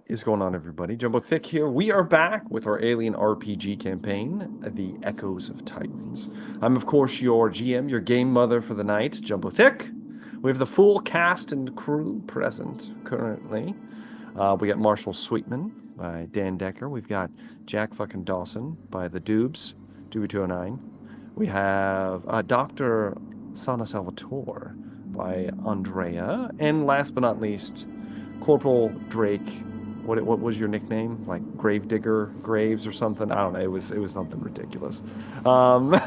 is going on, everybody? Jumbo Thick here. We are back with our Alien RPG campaign, The Echoes of Titans. I'm, of course, your GM, your game mother for the night, Jumbo Thick. We have the full cast and crew present currently. We got Marshall Sweetman by Dan Decker. We've got Jack fucking Dawson by the Dubes, Doobie209. We have Dr. Sana Salvatore by Andrea. And last but not least, Corporal Drake. What was your nickname? Like Gravedigger Graves or something? I don't know. It was something ridiculous. Um,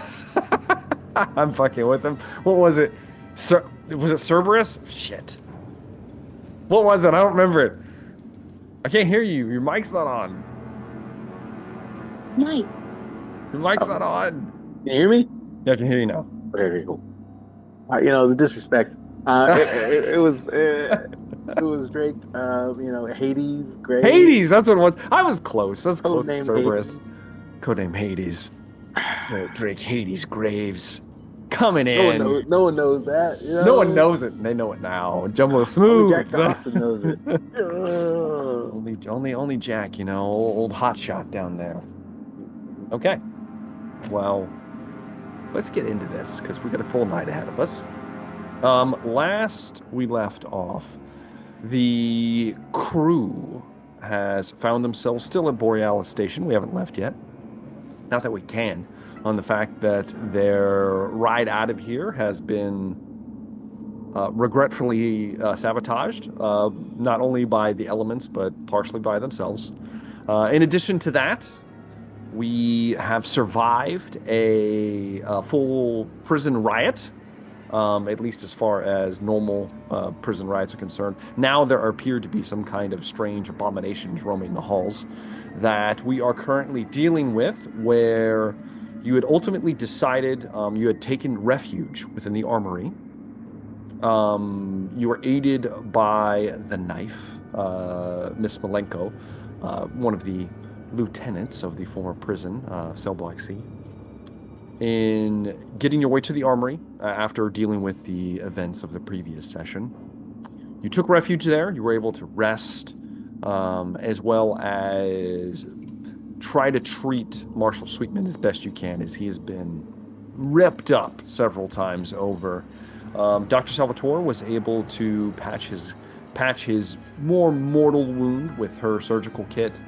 I'm fucking with him. What was it? Was it Cerberus? Shit. What was it? I don't remember it. I can't hear you. Your mic's not on. Night. Your mic's not on. Can you hear me? Yeah, I can hear you now. Okay, very cool. The disrespect. It was Drake. Hades, Grave. Hades, that's what it was. I was close. I was close to Codename Cerberus. Codename Hades. Drake Hades Graves. Coming in. No one knows that. No one knows it. They know it now. Jumbo Smooth. Only Jack Dawson knows it. only Jack, old hotshot down there. Okay. Well, let's get into this because we got a full night ahead of us. Last we left off, the crew has found themselves still at Borealis Station. We haven't left yet. Not that we can, on the fact that their ride out of here has been regretfully sabotaged, not only by the elements, but partially by themselves. In addition to that, we have survived a full prison riot, at least as far as normal prison riots are concerned. Now there appear to be some kind of strange abominations roaming the halls that we are currently dealing with, where you had ultimately decided you had taken refuge within the armory. You were aided by the Knife, Miss Malenko, one of the lieutenants of the former prison, Cell Block C, in getting your way to the armory after dealing with the events of the previous session. You took refuge there. You were able to rest, as well as try to treat Marshall Sweetman as best you can, as he has been ripped up several times over. Dr. Salvatore was able to patch his more mortal wound with her surgical kit,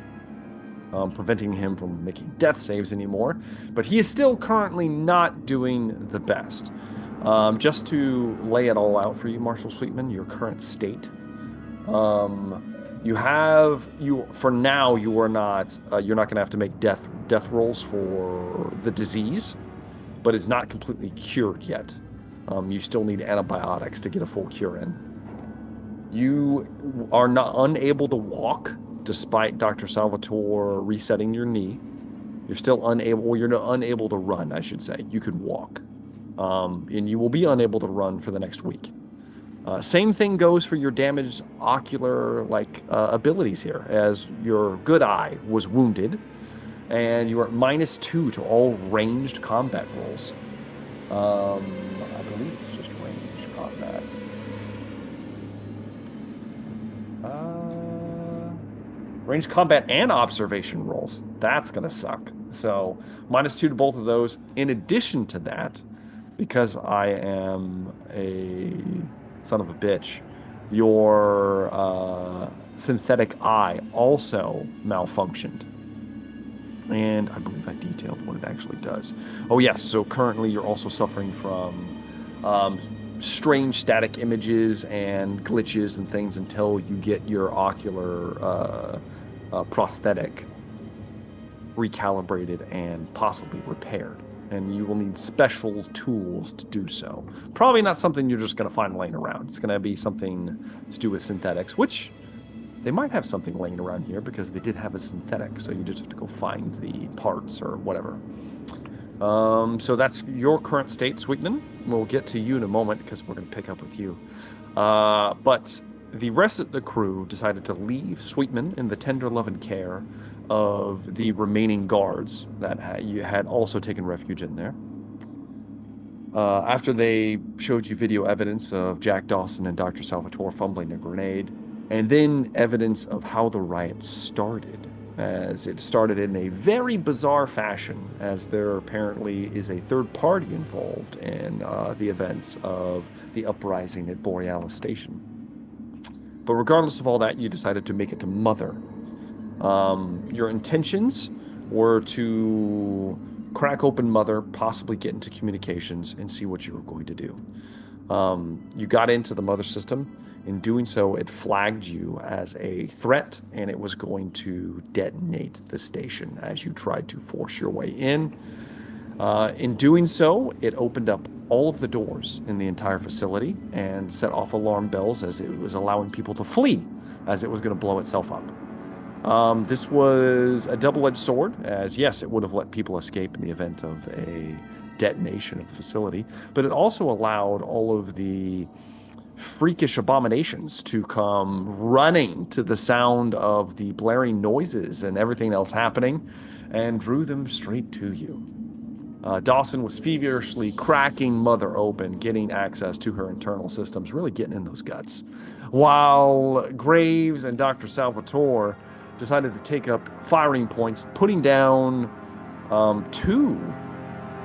preventing him from making death saves anymore. But he is still currently not doing the best. Just to lay it all out for you, Marshall Sweetman, your current state. For now, you're not going to have to make death rolls for the disease, but it's not completely cured yet. You still need antibiotics to get a full cure in. You are unable to walk, despite Dr. Salvatore resetting your knee. You're still unable to run, I should say. You could walk. And you will be unable to run for the next week. Same thing goes for your damaged ocular abilities here, as your good eye was wounded, and you are at -2 to all ranged combat rolls. I believe it's just ranged combat. Ranged combat and observation rolls. That's going to suck. So, -2 to both of those. In addition to that, because I am a son of a bitch, your synthetic eye also malfunctioned. And I believe I detailed what it actually does. Oh yes, so currently you're also suffering from strange static images and glitches and things until you get your ocular prosthetic recalibrated and possibly repaired. And you will need special tools to do so. Probably not something you're just going to find laying around. It's going to be something to do with synthetics, which they might have something laying around here because they did have a synthetic, so you just have to go find the parts or whatever. So that's your current state, Sweetman. We'll get to you in a moment because we're going to pick up with you. But the rest of the crew decided to leave Sweetman in the tender love and care of the remaining guards that you had also taken refuge in there. After they showed you video evidence of Jack Dawson and Dr. Salvatore fumbling a grenade, And then evidence of how the riot started, as it started in a very bizarre fashion, as there apparently is a third party involved in the events of the uprising at Borealis Station. But regardless of all that, you decided to make it to Mother. Your intentions were to crack open Mother, possibly get into communications, and see what you were going to do. You got into the Mother system. In doing so, it flagged you as a threat, and it was going to detonate the station as you tried to force your way in. In doing so, it opened up all of the doors in the entire facility and set off alarm bells as it was allowing people to flee, as it was going to blow itself up. This was a double-edged sword, as yes, it would have let people escape in the event of a detonation of the facility, but it also allowed all of the freakish abominations to come running to the sound of the blaring noises and everything else happening, and drew them straight to you. Dawson was feverishly cracking Mother open, getting access to her internal systems, really getting in those guts, while Graves and Dr. Salvatore decided to take up firing points, putting down two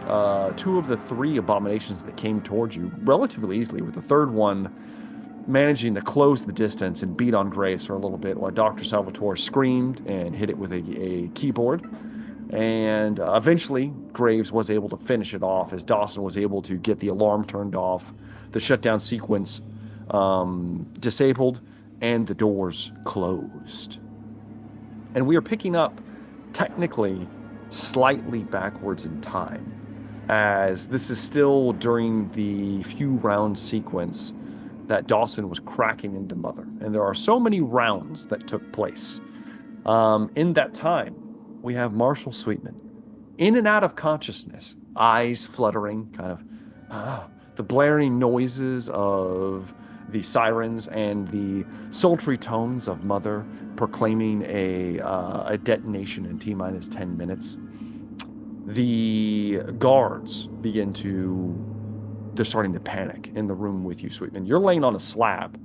of the three abominations that came towards you relatively easily, with the third one managing to close the distance and beat on Graves for a little bit, while Dr. Salvatore screamed and hit it with a keyboard. And eventually, Graves was able to finish it off, as Dawson was able to get the alarm turned off, the shutdown sequence disabled, and the doors closed. And we are picking up, technically, slightly backwards in time, as this is still during the few round sequence that Dawson was cracking into Mother. And there are so many rounds that took place. In that time, we have Marshall Sweetman in and out of consciousness, eyes fluttering, kind of the blaring noises of the sirens and the sultry tones of Mother proclaiming a detonation in T-minus 10 minutes. The guards they're starting to panic in the room with you, Sweetman. You're laying on a slab.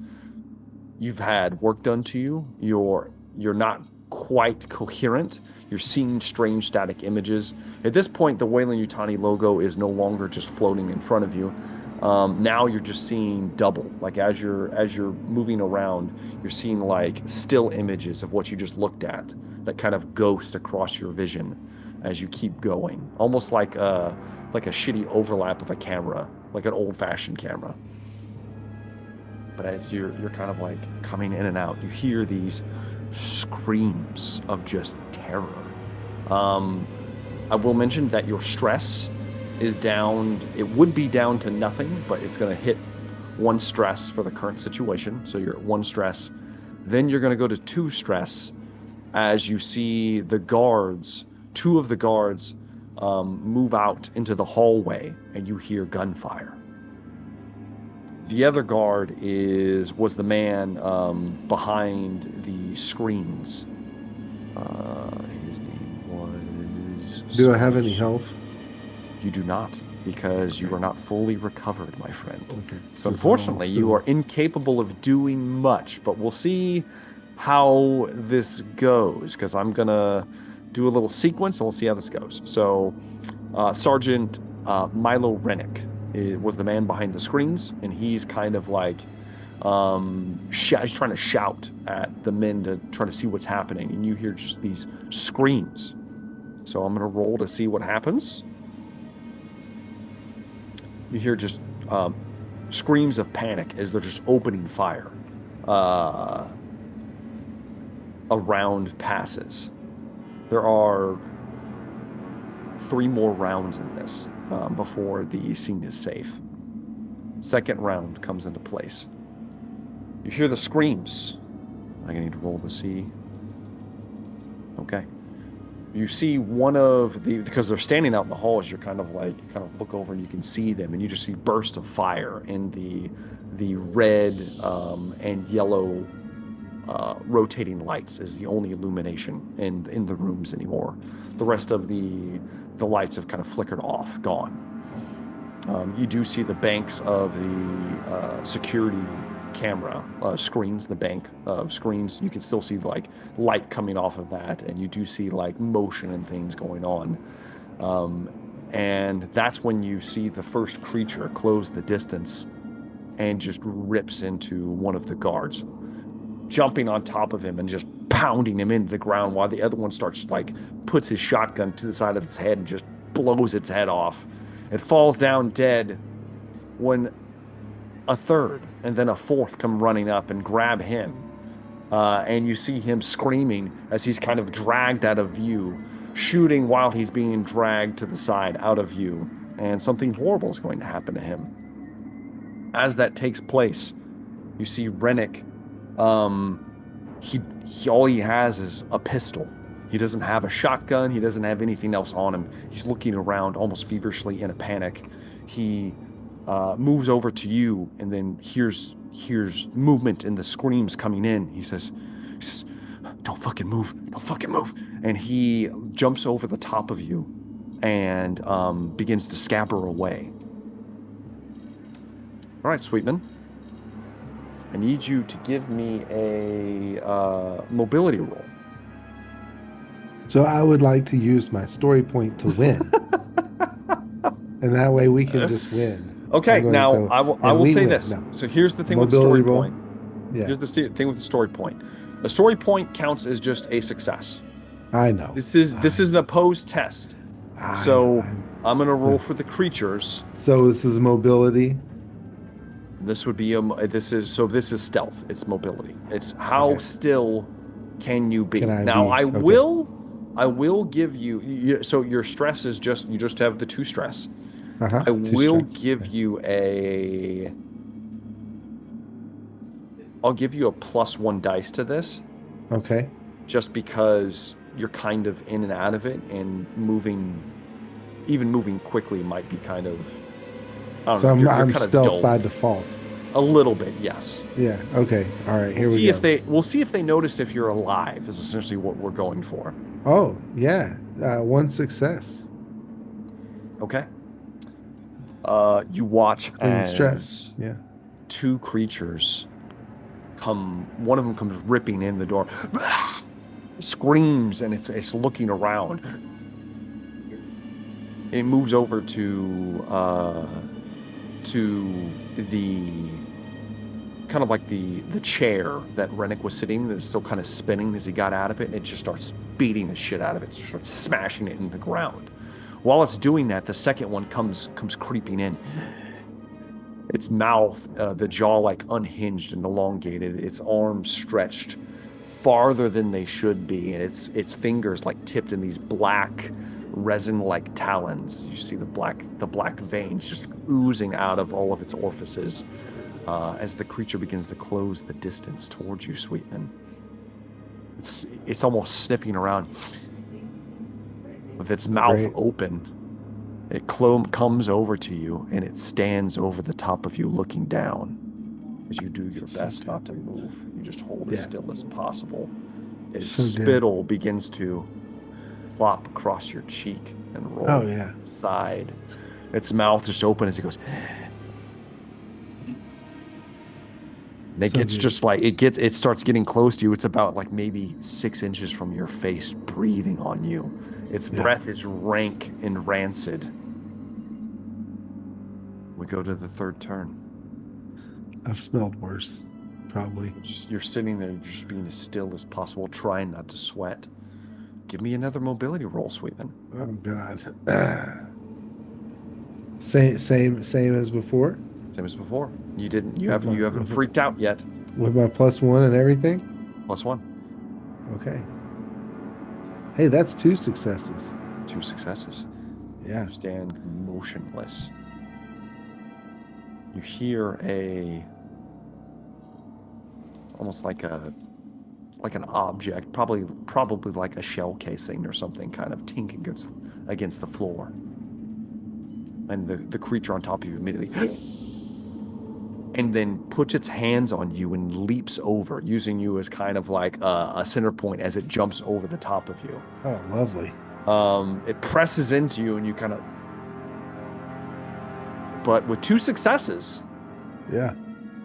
You've had work done to you. You're not quite coherent. You're seeing strange static images. At this point, the Weyland-Yutani logo is no longer just floating in front of you. Now you're just seeing double. Like as you're moving around, you're seeing like still images of what you just looked at that kind of ghost across your vision as you keep going, almost like a shitty overlap of a camera, like an old-fashioned camera. But as you're kind of like coming in and out, you hear these screams of just terror. I will mention that your stress is down. It would be down to nothing, but it's going to hit 1 stress for the current situation. So you're at 1 stress. Then you're going to go to 2 stress as you see the guards, 2 of the guards, move out into the hallway, and you hear gunfire. The other guard was the man behind the screens. His name was... Do I have any health? You do not, because you are not fully recovered, my friend. Okay. So unfortunately, you are incapable of doing much, but we'll see how this goes, because I'm going to do a little sequence, and we'll see how this goes. So Sergeant Milo Rennick was the man behind the screens, and he's kind of like he's trying to shout at the men to try to see what's happening, and you hear just these screams. So I'm going to roll to see what happens. You hear just screams of panic as they're just opening fire. A round passes. There are 3 more rounds in this before the scene is safe. Second round comes into place. You hear the screams. I'm going to need to roll to see. Okay. You see one of the, because they're standing out in the halls, you're kind of look over and you can see them, and you just see bursts of fire in the red and yellow rotating lights is the only illumination in the rooms anymore. The rest of the lights have kind of flickered off, gone. You do see the banks of the security camera screens, the bank of screens. You can still see like light coming off of that, and you do see like motion and things going on. And that's when you see the first creature close the distance and just rips into one of the guards, jumping on top of him and just pounding him into the ground, while the other one starts like puts his shotgun to the side of his head and just blows its head off. It falls down dead when a third and then a fourth come running up and grab him. And you see him screaming as he's kind of dragged out of view, shooting while he's being dragged to the side out of view. And something horrible is going to happen to him. As that takes place, you see Rennick. All he has is a pistol. He doesn't have a shotgun. He doesn't have anything else on him. He's looking around almost feverishly in a panic. He moves over to you and then hears movement and the screams coming in. He says, don't fucking move. Don't fucking move. And he jumps over the top of you and begins to scamper away. All right, Sweetman. I need you to give me a mobility roll. So I would like to use my story point to win. And that way we can just win. Okay, now I will say this. No. So here's the thing with the story point. Yeah. Here's the thing with the story point. A story point counts as just a success. I know. This is an opposed test. So I'm going to roll for the creatures. So this is mobility. This would be this is stealth. It's mobility. It's how still can you be. I will give you so your stress is you just have the 2 stress. I will give you I'll give you a +1 dice to this. Okay. Just because you're kind of in and out of it, and moving quickly might be kind of. So you're I'm kind stealth of by default. A little bit, yes. Yeah. Okay. All right. Here we go. We'll see if they notice if you're alive. Is essentially what we're going for. Oh yeah, 1 success. Okay. You watch as stress. Yeah. 2 creatures come. One of them comes ripping in the door, screams, and it's looking around. It moves over to the kind of like the chair that Rennick was sitting, that's still kind of spinning as he got out of it, and it just starts beating the shit out of it, just starts smashing it into the ground. While it's doing that, the second one comes creeping in. Its mouth, the jaw like unhinged and elongated, its arms stretched farther than they should be, and its fingers like tipped in these black resin-like talons. You see the black veins just oozing out of all of its orifices as the creature begins to close the distance towards you, Sweetman. It's almost sniffing around with its mouth open. It comes over to you, and it stands over the top of you looking down as you do your best not to move. You just hold as still as possible. Its spittle begins to flop across your cheek and roll side. Its mouth just open as it goes. It starts getting close to you. It's about like maybe 6 inches from your face, breathing on you. Its breath is rank and rancid. We go to the 3rd turn. I've smelled worse, probably. You're sitting there, just being as still as possible, trying not to sweat. Give me another mobility roll, Sweetman. Oh God. Same as before. Same as before. You haven't freaked out yet. With my +1 and everything. +1. Okay. Hey, that's 2 successes. 2 successes. Yeah. You stand motionless. You hear almost like an object, probably like a shell casing or something, kind of tink against the floor. And the creature on top of you immediately and then puts its hands on you and leaps over, using you as kind of like a center point as it jumps over the top of you. Oh, lovely. It presses into you, and you kind of... But with 2 successes... Yeah.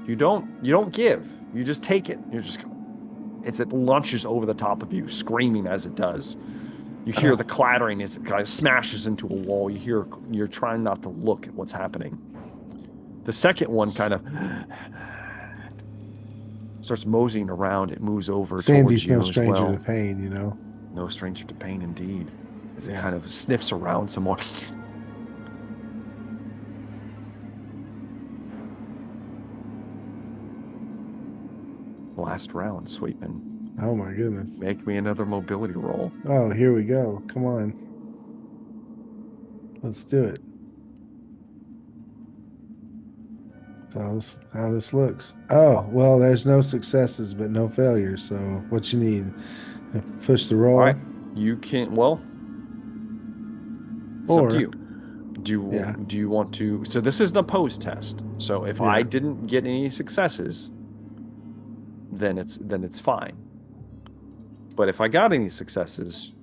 You don't give. You just take it. You're just it launches over the top of you, screaming as it does. You hear the clattering as it kind of smashes into a wall. You're trying not to look at what's happening. The second one kind of starts moseying around. It moves over Sandy's towards you no as stranger well. to pain, you know. No stranger to pain, indeed. As it Yeah. kind of sniffs around some more. Last round, Sweetman. Oh my goodness. Make me another mobility roll. Oh, here we go. Come on. Let's do it. How this looks. Oh, well, there's no successes but no failures. So what you need? Push the roll. All right. You can, well, it's up to Or- you. Yeah. Do you want to, so this is an opposed test. So if I Yeah. didn't get any successes, then it's fine. But if I got any successes,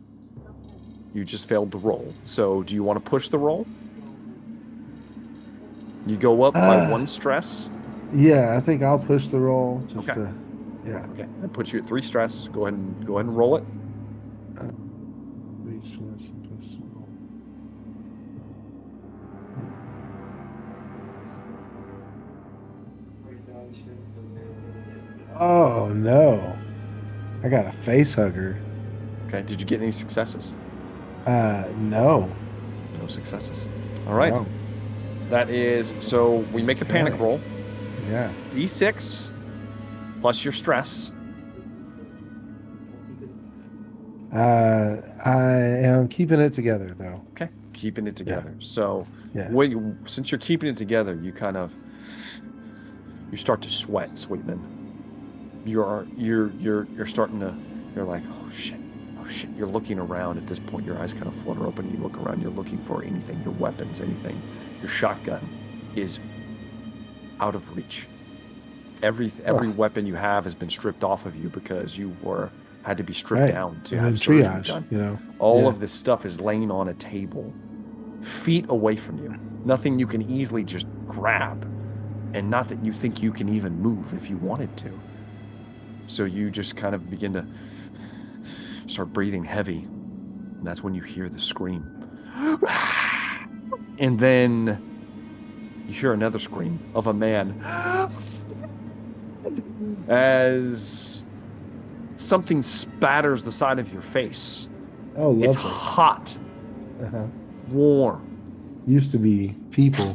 you just failed the roll. So do you want to push the roll? You go up by 1 stress. Yeah, I think I'll push the roll just Okay. to. Yeah. Okay. That puts you at 3 stress. Go ahead and roll it. Reach less and push the roll. Oh no! I got a face hugger. Okay. Did you get any successes? No. No successes. All right. No. That is, so we make a panic Panic. roll. Yeah. D6 plus your stress. I am keeping it together though. Okay. Keeping it together. So Yeah. since you're keeping it together, you start to sweat, Sweetman. You're starting to, you're like, oh shit. You're looking around at this point. Your eyes kind of flutter open. You look around. You're looking for anything, your weapons, anything. Your shotgun is out of reach. Every weapon you have has been stripped off of you because you had to be stripped Right. down to And have then surgery triage, done. you know. All Yeah. of this stuff is laying on a table, feet away from you. Nothing you can easily just grab, and not that you think you can even move if you wanted to. So you just kind of begin to start breathing heavy, and that's when you hear the scream. And then you hear another scream of a man as something spatters the side of your face. Oh, lovely. It's hot, Uh-huh. warm. Used to be people.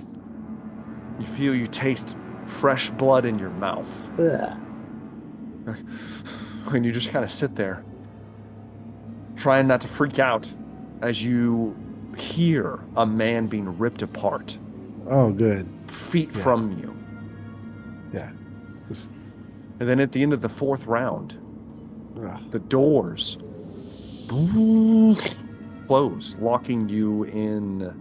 You taste fresh blood in your mouth. Ugh. And you just kind of sit there, trying not to freak out as you hear a man being ripped apart, Oh, good. feet Yeah. from you. Yeah. Just, And then at the end of the 4th round, ugh. the doors close, locking you in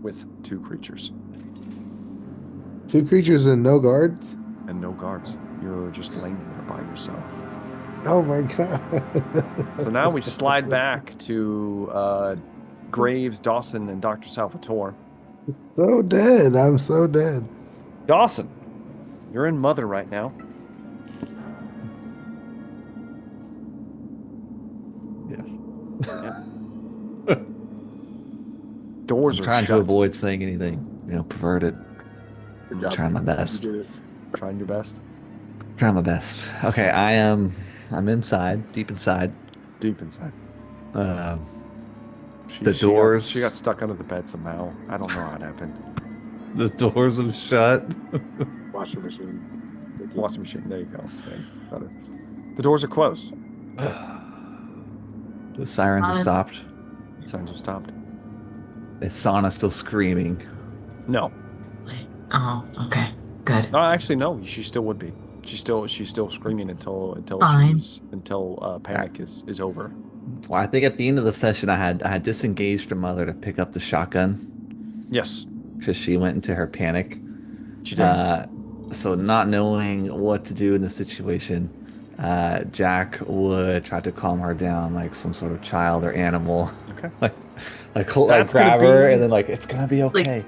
with 2 creatures 2 creatures and no guards. and no guards. You're just laying there by yourself. Oh my god. So now we slide back to Graves, Dawson, and Dr. Salvatore. So dead. I'm so dead. Dawson, you're in Mother right now. Yes. Doors I'm are trying shut. to avoid saying anything, perverted. Good I'm job. trying my best. You did it. Trying your best. Trying my best. Okay, I'm inside, deep inside. Deep inside. Um, She The doors- She got stuck under the bed somehow. I don't know how it happened. the doors are shut. Washing machine. Washing machine. There you go. Thanks. Better. The doors are closed. The sirens have stopped. Signs have stopped. Is Sana still screaming? No. Wait. Oh, okay. Good. No, actually, no. She still would be. She's still screaming until Fine. panic is over. Well, I think at the end of the session, I had disengaged her mother to pick up the shotgun Yes, because she went into her panic. she did. So not knowing what to do in the situation, Jack would try to calm her down like some sort of child or animal. Okay. like That's grab gonna her be- and then like it's gonna be okay.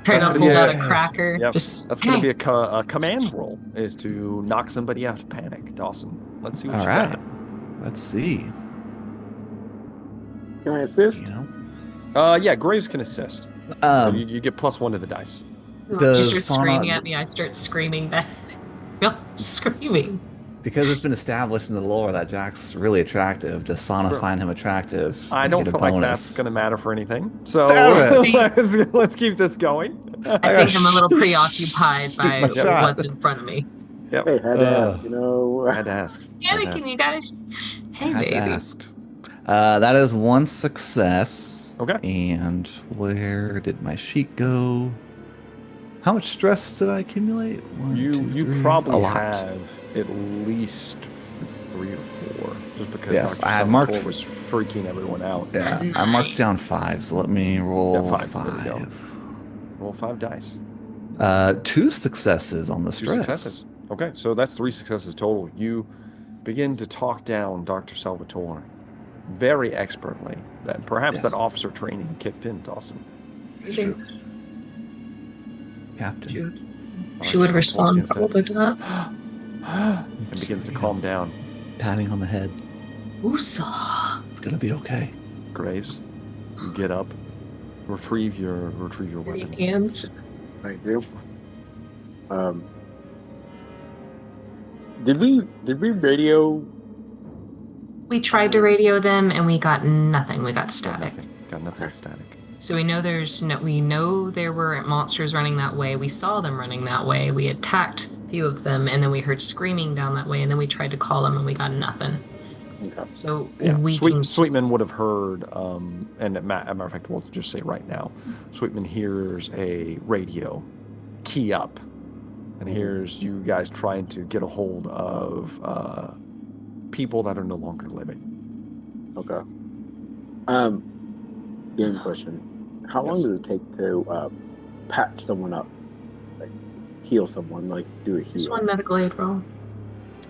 Try That's to gonna hold be out a- a cracker. Yep. Just That's going to hey. be a command roll, is to knock somebody out of panic. Dawson, let's see what All you right. got. Let's see. Can I assist? You know. Yeah, Graves can assist. So you get +1 to the dice. You Does start screaming Sana- at me. I start screaming back. Yep, screaming. Because it's been established in the lore that Jack's really attractive, does Sana Sure. find him attractive? I and don't get a feel like bonus? that's going to matter for anything. So Damn it. let's keep this going. I think I'm a little preoccupied shoot by my shot. what's in front of me. Yep. Hey, had to ask, you know. I had to ask. Had to Panicking, ask. you gotta. Hey, I had to baby. ask. That is one success. Okay. And where did my sheet go? How much stress did I accumulate? One, You two, you three. probably A lot. have at least 3 or 4, just because Yes, Dr. I had Salvatore marked- was freaking everyone out. Yeah, At I marked 9. down 5, so let me roll Yeah, 5. There we go. 5. Roll 5 dice. 2 successes on the 2 stress. successes. Okay, so that's 3 successes total. You begin to talk down Dr. Salvatore very expertly. That perhaps Yes. that officer training kicked in, Dawson. It's true. Captain. She would Dr. respond Salvatore probably to that. and begins to calm down. Patting on the head. Woosah. It's gonna be okay. Graves, you get up, retrieve your Dirty weapons. hands. Thank you. Did we radio? We tried to radio them and we got nothing. We got Got static. nothing. Got nothing but static. So we know there were monsters running that way. We saw them running that way. We attacked a few of them and then we heard screaming down that way and then we tried to call them and we got nothing. Okay. So Yeah, we can Sweetman would have heard, and as a matter of fact, we'll just say right now, Sweetman hears a radio key up, and hears you guys trying to get a hold of people that are no longer living. Okay. Game question. How long Yes. does it take to patch someone up? Like heal someone, like do a just heal? one medical aid roll.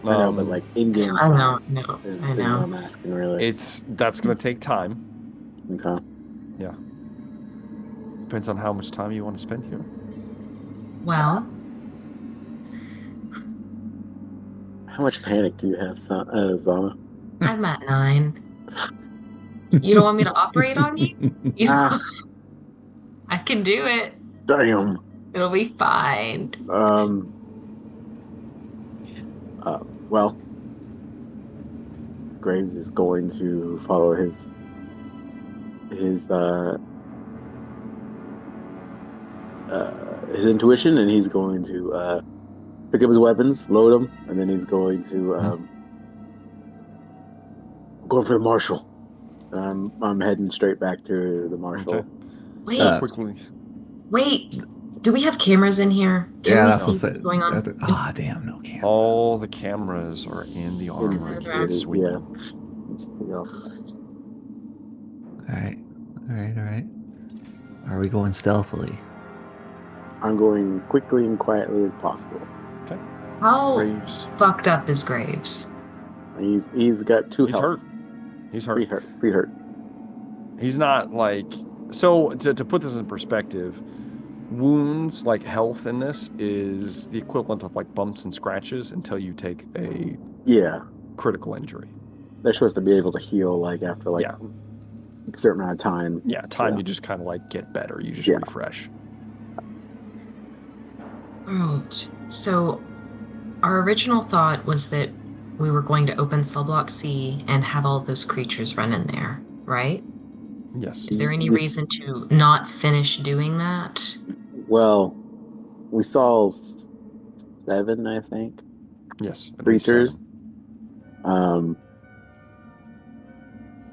I know, but like in game I know, time. no, Is I what know. I'm asking really. That's going to take time. Okay. Depends on how much time you want to spend here. Well, How much panic do you have, Zana? I'm at 9. You don't want me to operate on you? You Ah. I can do it. Damn. It'll be fine. Well, Graves is going to follow his intuition, and he's going to pick up his weapons, load them, and then he's going to go for the marshal. I'm heading straight back to the marshal. Okay. Wait, Quickly. wait. Do we have cameras in here? Can Yeah, we that's see what's what's going on? damn, no camera. All the cameras are in the armory. Inside. It's sweet. Yeah. Yeah. All right. Are we going stealthily? I'm going quickly and quietly as possible. How Graves. fucked up is Graves? He's got 2 He's health. hurt. He's hurt. Pretty hurt. He's not like, so to put this in perspective, wounds, like health in this, is the equivalent of like bumps and scratches until you take a Yeah. critical injury. They're supposed to be able to heal like after like Yeah. a certain amount of time. Yeah, time Yeah. you just kind of like get better. You just Yeah. refresh. Right. So, our original thought was that we were going to open Subblock C and have all those creatures run in there, right? Yes. Is there any Yes. reason to not finish doing that? Well, we saw 7, I think, Yes. at least creatures. 7.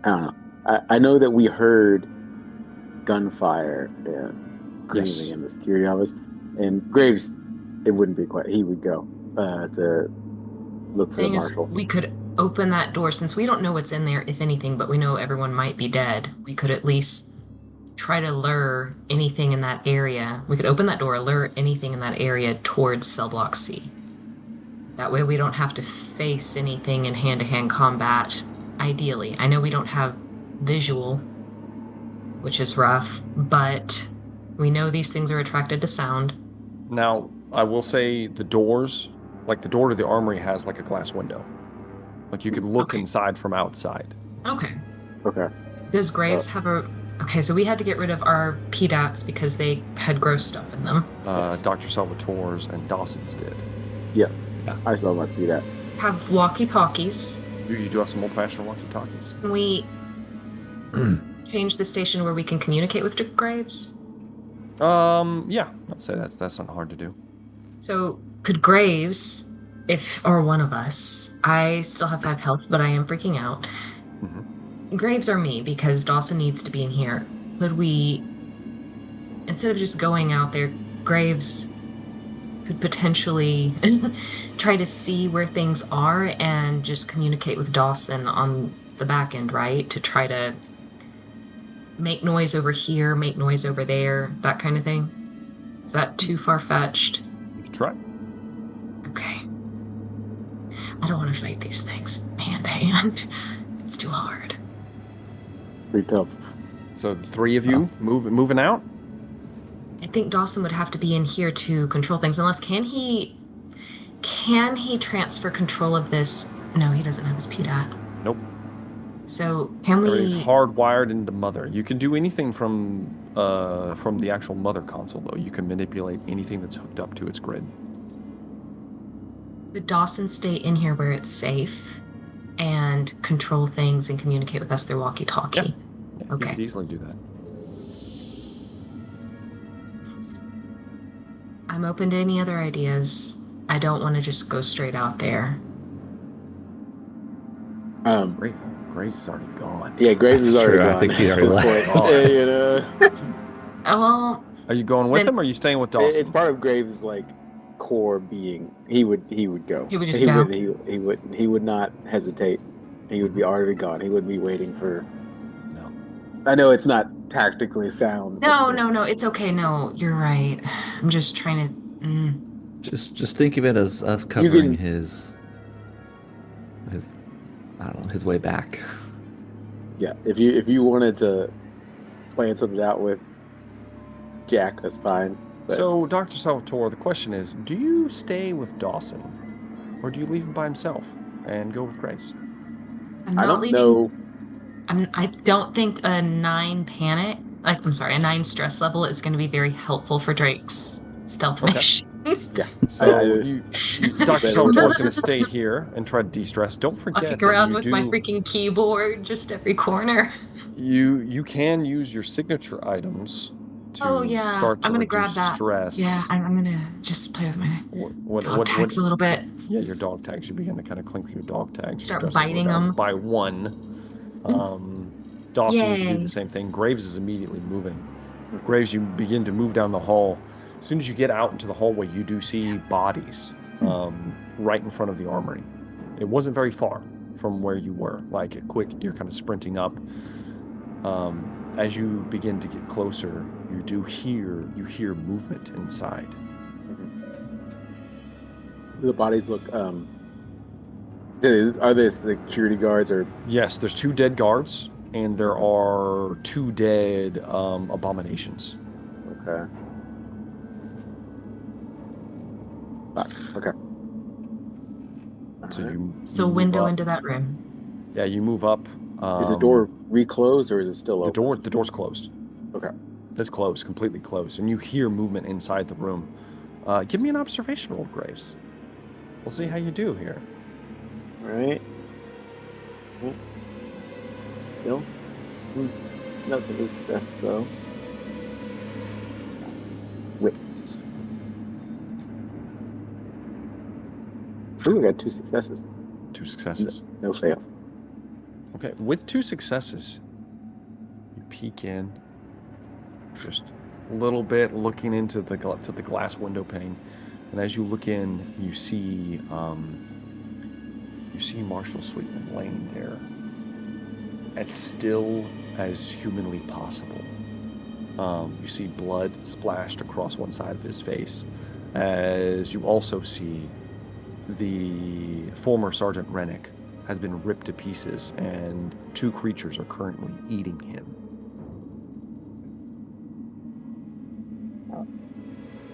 I don't know. I know that we heard gunfire and screaming Yes. in the security office, and Graves, it wouldn't be quiet. He would go to look for the Thing is, marshal. we could open that door since we don't know what's in there, if anything, but we know everyone might be dead. We could at least try to lure anything in that area. We could open that door, lure anything in that area towards Cell Block C. That way we don't have to face anything in hand-to-hand combat, ideally. I know we don't have visual, which is rough, but We know these things are attracted to sound. Now, I will say the doors, like the door to the armory has like a glass window. Like you could look Okay. inside from outside. Okay. Okay. Does Graves have a... Okay, so we had to get rid of our PDATs because they had gross stuff in them. Dr. Salvatore's and Dawson's did. Yes. Yeah. I saw my feet at. Have walkie-talkies. You do have some old-fashioned walkie-talkies. Can we change the station where we can communicate with Graves? Yeah, I'd say that's not hard to do. So could Graves, or one of us, I still have 5 health, but I am freaking out. Graves or me, because Dawson needs to be in here. Could we, instead of just going out there, Graves could potentially try to see where things are and just communicate with Dawson on the back end, right? To try to make noise over here, make noise over there, that kind of thing. Is that too far-fetched? You can try. Okay. I don't want to fight these things hand to hand. It's too hard. Pretty tough. So the 3 of you moving out? I think Dawson would have to be in here to control things, unless can he transfer control of this? No, he doesn't have his PDAT. Nope. So can we? Everything's hardwired into Mother. You can do anything from the actual Mother console, though. You can manipulate anything that's hooked up to its grid. Could Dawson stay in here where it's safe and control things and communicate with us through walkie-talkie? Yeah, Okay. You could easily do that. I'm open to any other ideas. I don't want to just go straight out there. Grace is already gone. Yeah, Graves is That's already true. I gone. think he already At this left. point. Yeah, you know. Oh, well, Are you going with Then- him, or are you staying with Dawson? It's part of Graves' like core being. He would go. He would just go. He would not hesitate. He would be already gone. He wouldn't be waiting for. No. I know it's not tactically sound. but no, it's okay. No, you're right. I'm just trying to... Just think of it as us covering can- his I don't know, his way back. Yeah, if you wanted to plan something out with Jack, that's fine. But So, Dr. Salvatore, the question is, do you stay with Dawson, or do you leave him by himself and go with Grace? I'm I not don't leaving... know. I don't think a 9 panic... a 9 stress level is going to be very helpful for Drake's stealth Okay. mission. So, Dr. Better Salvatore's with- going to stay here and try to de-stress. Don't forget Walking that around you with do, my freaking keyboard just every corner. you can use your signature items to Oh, yeah. start to I'm gonna reduce grab that. stress. Yeah, I'm going to just play with my What dog tags a little bit. Yeah, your dog tags. You begin to kind of clink through dog tags. Start Stress will go biting down 'em. by 1. Dawson, you can do Yay. the same thing. Graves is immediately moving. Graves, you begin to move down the hall. As soon as you get out into the hallway, you do see bodies right in front of the armory. It wasn't very far from where you were. Like you're kind of sprinting up. As you begin to get closer, you hear movement inside. The bodies look. Are they security guards or? Yes, there's 2 dead guards, and there are 2 dead abominations. Okay. Okay. So you So move window up. into that room. Yeah, you move up. Is the door reclosed or is it still The open? the door's closed. Okay. It's closed, completely closed, and you hear movement inside the room. Give me an observation roll, Graves. We'll see how you do here. All right. Still. Not to lose stress though. Wits. Ooh, we got 2 successes. 2 successes. No fail. Okay, with 2 successes, you peek in, just a little bit, looking into the glass window pane, and as you look in, you see Marshall Sweetman laying there, as still as humanly possible. You see blood splashed across one side of his face, as you also see the former Sergeant Rennick has been ripped to pieces, and 2 creatures are currently eating him.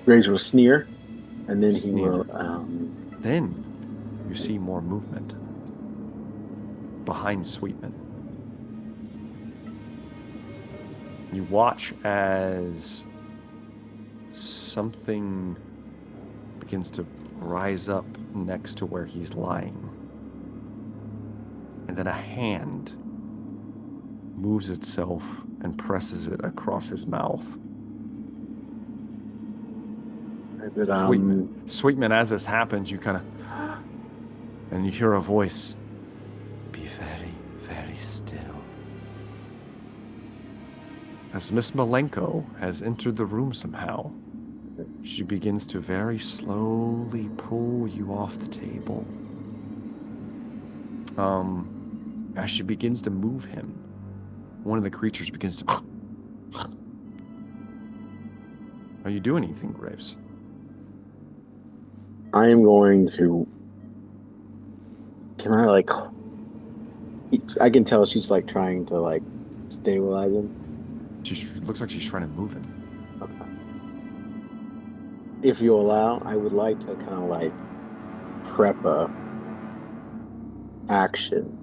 Graves will sneer, and then he Sneer. will. Then you see more movement behind Sweetman. You watch as something begins to rise up next to where he's lying. And then a hand moves itself and presses it across his mouth. Is it Sweetman, as this happens, you kind of... And you hear a voice. Be very, very still. As Miss Malenko has entered the room somehow, she begins to very slowly pull you off the table. As she begins to move him, one of the creatures begins to... Are you doing anything, Graves? I am going to. Can I like? I can tell she's like trying to like stabilize him. She looks like she's trying to move him. Okay. If you allow, I would like to kind of like prep a action.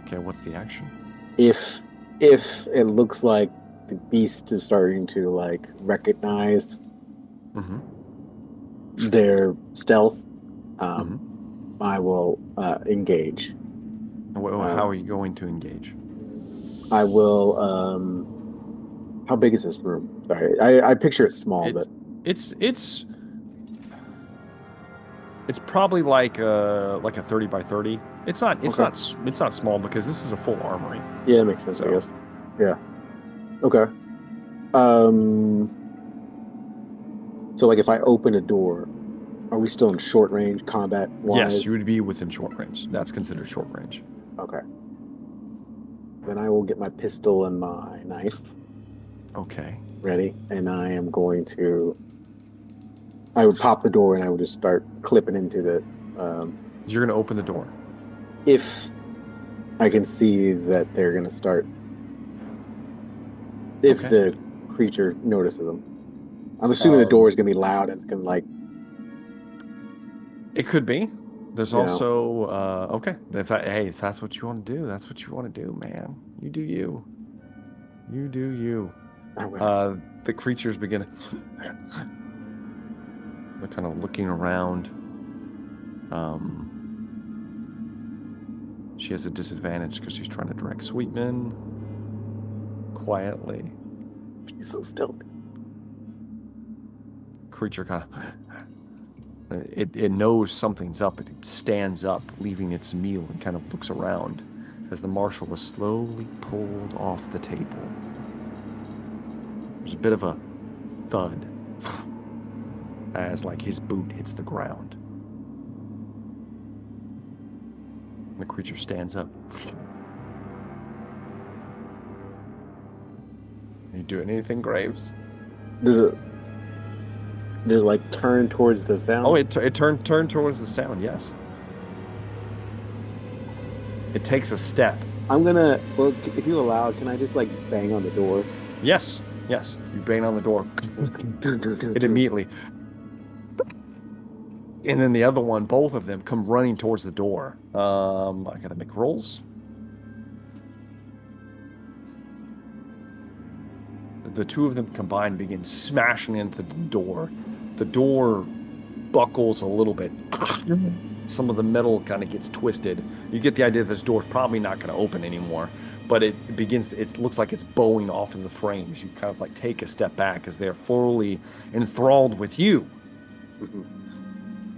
Okay, what's the action? If it looks like the beast is starting to like recognize their stealth, I will engage. How are you going to engage? I will. How big is this room? Sorry, I picture it small, but it's probably like a 30 by 30. It's not small because this is a full armory. Yeah, it makes sense. So. I guess. Yeah. Okay. So like if I open a door, are we still in short range combat wise? Yes, you would be within short range. That's considered short range. Okay. Then I will get my pistol and my knife. Okay. Ready, and I am going to. I would pop the door and I would just start clipping into the. You're going to open the door. If I can see that they're going to start. If the creature notices them, I'm assuming the door is going to be loud and it's going to like. It could be. There's also okay. If that's what you want to do, that's what you want to do, man. You do you. You do you. The creatures begin. They're kind of looking around. She has a disadvantage because she's trying to direct Sweetman quietly. She's so stealthy. Creature kind of. It knows something's up. It stands up, leaving its meal, and kind of looks around as the marshal is slowly pulled off the table. There's a bit of a thud as like his boot hits the ground. The creature stands up. Are you doing anything, Graves? Does it like turn towards the sound? Oh, it turned towards the sound. Yes. It takes a step. I'm gonna. Well, if you allow, can I just like bang on the door? Yes. Yes. You bang on the door. It immediately. And then the other one, both of them come running towards the door. I gotta make rolls. The two of them combined begin smashing into the door. The door buckles a little bit. Some of the metal kind of gets twisted. You get the idea this door's probably not going to open anymore. But it looks like it's bowing off in the frames. You kind of like take a step back as they're fully enthralled with you.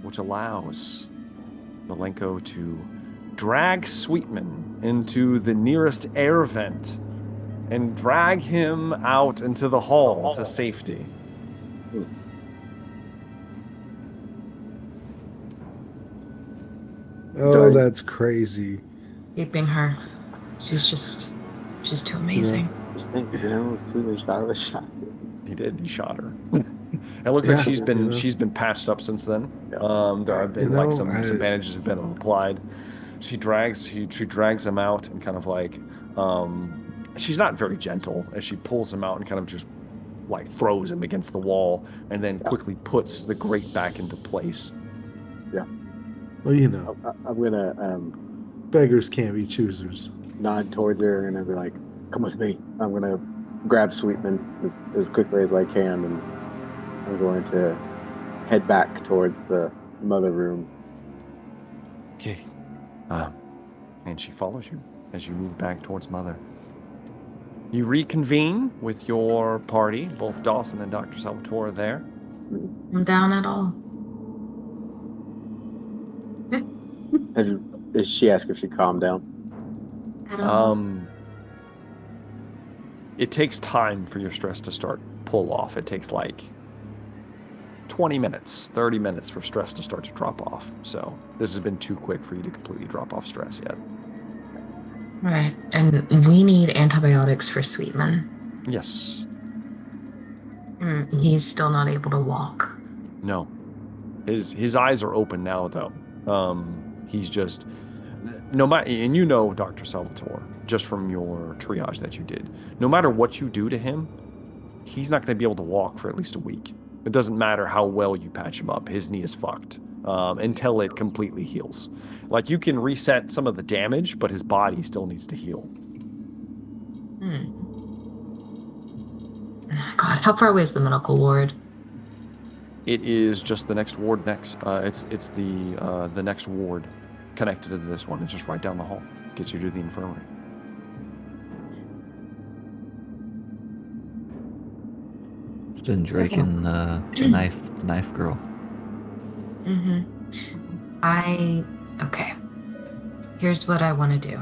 Which allows Malenko to drag Sweetman into the nearest air vent and drag him out into the hall to safety. Oh, that's crazy. Keeping her. She's too amazing. Just think, Sweetman shot a shot. He did. He shot her. It looks like she's been patched up since then. There have been some bandages have been applied. She drags him out and kind of like she's not very gentle as she pulls him out and kind of just like throws him against the wall and then quickly puts the grate back into place. Well, you know, I'm gonna beggars can't be choosers. nod towards her and I'll be like, "Come with me." I'm gonna grab Sweetman as quickly as I can, and I'm going to head back towards the mother room. Okay. And she follows you as you move back towards Mother. You reconvene with your party. Both Dawson and Dr. Salvatore are there. I'm down at all. Did she ask if she calmed down? At all. It takes time for your stress to start pull off. It takes like 20 minutes, 30 minutes for stress to start to drop off. So this has been too quick for you to completely drop off stress yet. Right. And we need antibiotics for Sweetman. Yes. He's still not able to walk. No. His eyes are open now, though. He's just no matter, and you know, Dr. Salvatore, just from your triage that you did, no matter what you do to him, he's not going to be able to walk for at least a week. It doesn't matter how well you patch him up. His knee is fucked until it completely heals. Like, you can reset some of the damage, but his body still needs to heal. God, how far away is the medical ward? It is just the next ward next. It's the next ward connected to this one. It's just right down the hall. Gets you to the infirmary. Then Drake and the knife girl. Okay. Here's what I want to do.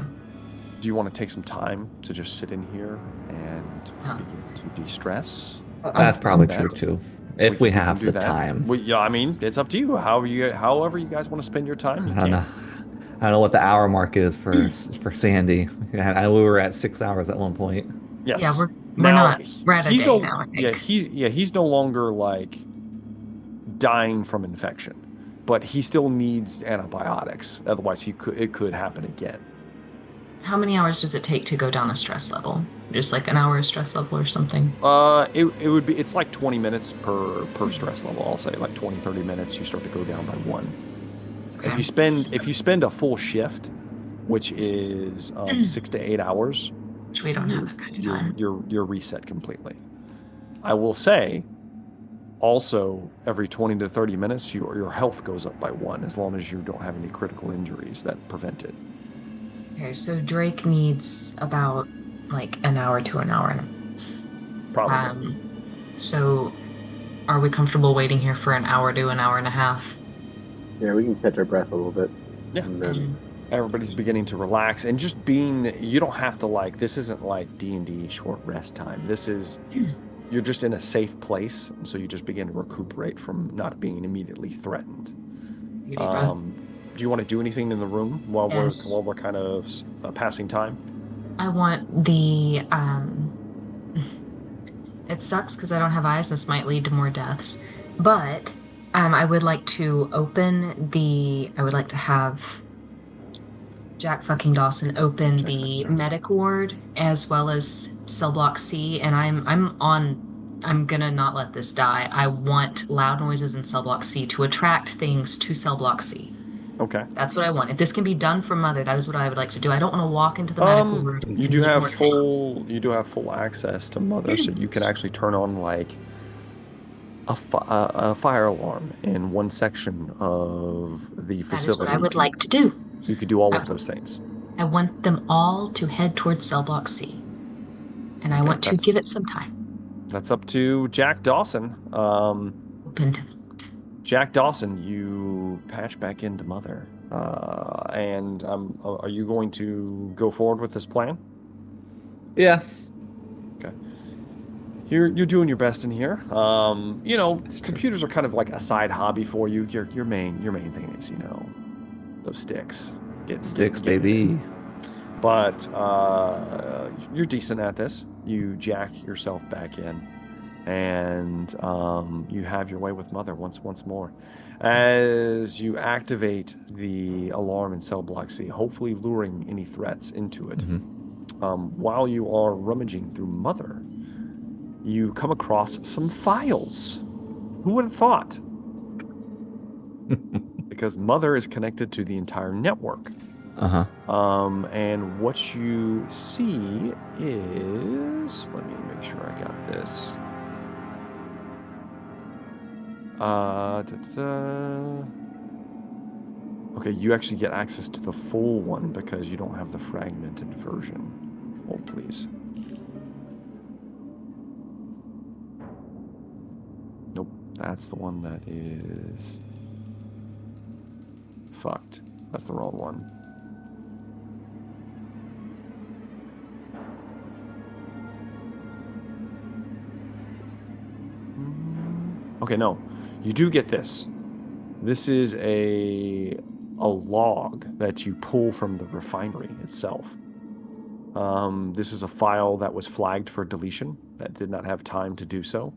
Do you want to take some time to just sit in here and begin to de-stress? That's probably true too. If we have can the do that. time. Well, yeah, I mean, it's up to you. However you guys want to spend your time, you I don't know. I don't know what the hour mark is for Sandy. I know we were at 6 hours at one point. Yes. Yeah, we're Now, at a he's day no, now, I think. he's no longer like dying from infection, but he still needs antibiotics. Otherwise, it could happen again. How many hours does it take to go down a stress level? Just like an hour stress level or something? It's like 20 minutes per stress level. I'll say like 20, 30 minutes. You start to go down by one. Okay. If you spend a full shift, which is 6 to 8 hours, Which we don't have that kind of time. you're reset completely. I will say, also every 20 to 30 minutes, your health goes up by one, as long as you don't have any critical injuries that prevent it. Okay, so Drake needs about like an hour to an hour and a Probably. So are we comfortable waiting here for an hour to an hour and a half? Yeah, we can catch our breath a little bit. Yeah. And then Everybody's beginning to relax, and just you don't have to this isn't like D&D short rest time. This is, you're just in a safe place, and so you just begin to recuperate from not being immediately threatened. Deep breath. Do you want to do anything in the room while Yes. we're kind of passing time? I want the it sucks because I don't have eyes. This might lead to more deaths, but I would like to have Jack fucking Dawson open Jack the fucking Dawson. medic ward as well as cell block C, and I'm gonna not let this die. I want loud noises in cell block C to attract things to cell block C. Okay. That's what I want. If this can be done for Mother, that is what I would like to do. I don't want to walk into the medical ward. You and do need have more things. full access to Mother, so you can actually turn on like a fire alarm in one section of the That facility. is what I would like to do. You could do all of those things. I want them all to head towards cell block C. And I Okay, want to that's- give it some time. That's up to Jack Dawson. Open to Jack Dawson, you patch back into Mother. And are you going to go forward with this plan? Yeah. You're doing your best in here. Computers are kind of like a side hobby for you. Your main thing is, those sticks. Sticks, getting baby. But you're decent at this. You jack yourself back in, and you have your way with Mother once more. As you activate the alarm in cell block C, hopefully luring any threats into it. Mm-hmm. While you are rummaging through Mother, you come across some files. Who would have thought? Because Mother is connected to the entire network. Uh-huh. And what you see is, let me make sure I got this. Okay, you actually get access to the full one because you don't have the fragmented version. Hold, please. Nope, that's the one that is fucked. That's the wrong one. Okay, no. You do get this. This is a log that you pull from the refinery itself. This is a file that was flagged for deletion that did not have time to do so.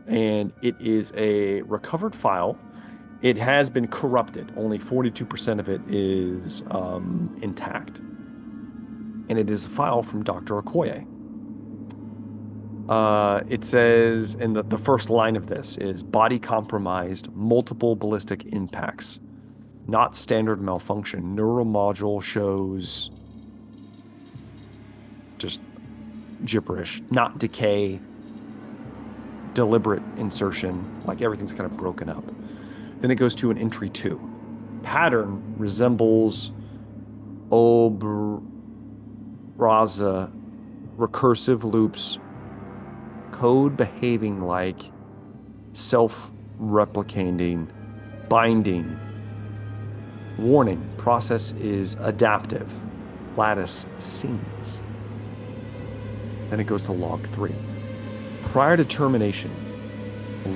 And it is a recovered file. It has been corrupted. Only 42% of it is intact. And it is a file from Dr. Okoye. It says, and the first line of this is body compromised, multiple ballistic impacts, not standard malfunction. Neuromodule shows just gibberish, not decay, deliberate insertion, like everything's kind of broken up. Then it goes to an entry 2. Pattern resembles Obraza recursive loops, code behaving like self-replicating binding. Warning, process is adaptive. Lattice scenes. Then it goes to log 3. Prior to termination,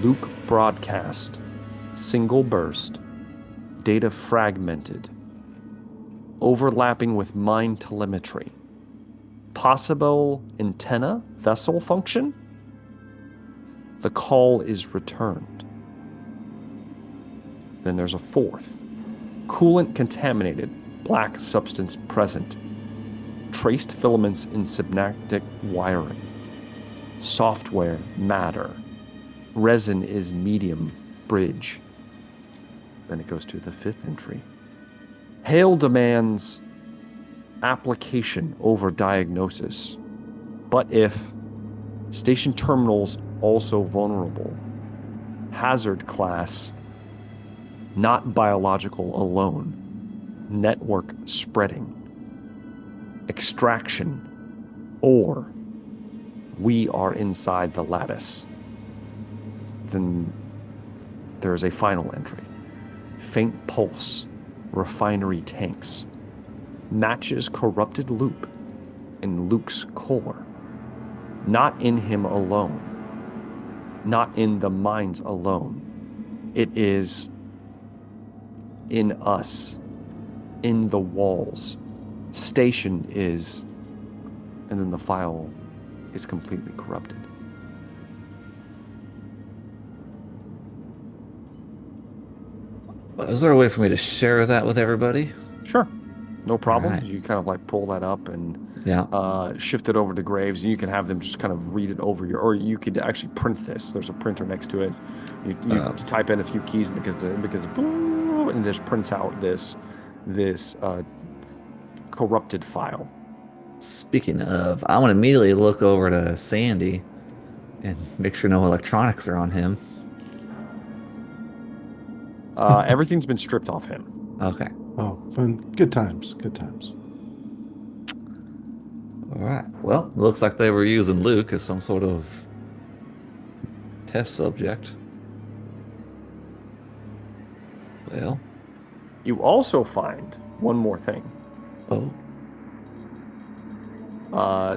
Luke broadcast, single burst, data fragmented, overlapping with mind telemetry. Possible antenna vessel function? The call is returned. Then there's a 4th. Coolant contaminated, black substance present. Traced filaments in synaptic wiring. Software matter. Resin is medium bridge. Then it goes to the 5th entry. Hale demands application over diagnosis. But if station terminals also vulnerable. Hazard class, not biological alone. Network spreading. Extraction, or we are inside the lattice. Then there is a final entry. Faint pulse, refinery tanks. Matches corrupted loop in Luke's core. Not in him alone. Not in the minds alone. It is in us. In the walls. Station is, and then the file is completely corrupted. Is there a way for me to share that with everybody? Sure, no problem. All right. You kind of like pull that up and Yeah. shift it over to Graves, and you can have them just kind of read it over your, or you could actually print this. There's a printer next to it. You type in a few keys because and it just prints out this corrupted file. Speaking of, I want to immediately look over to Sandy and make sure no electronics are on him. Everything's been stripped off him. Okay. Oh, fun. Good times. Good times. All right. Well, it looks like they were using Luke as some sort of test subject. Well. You also find one more thing. Oh.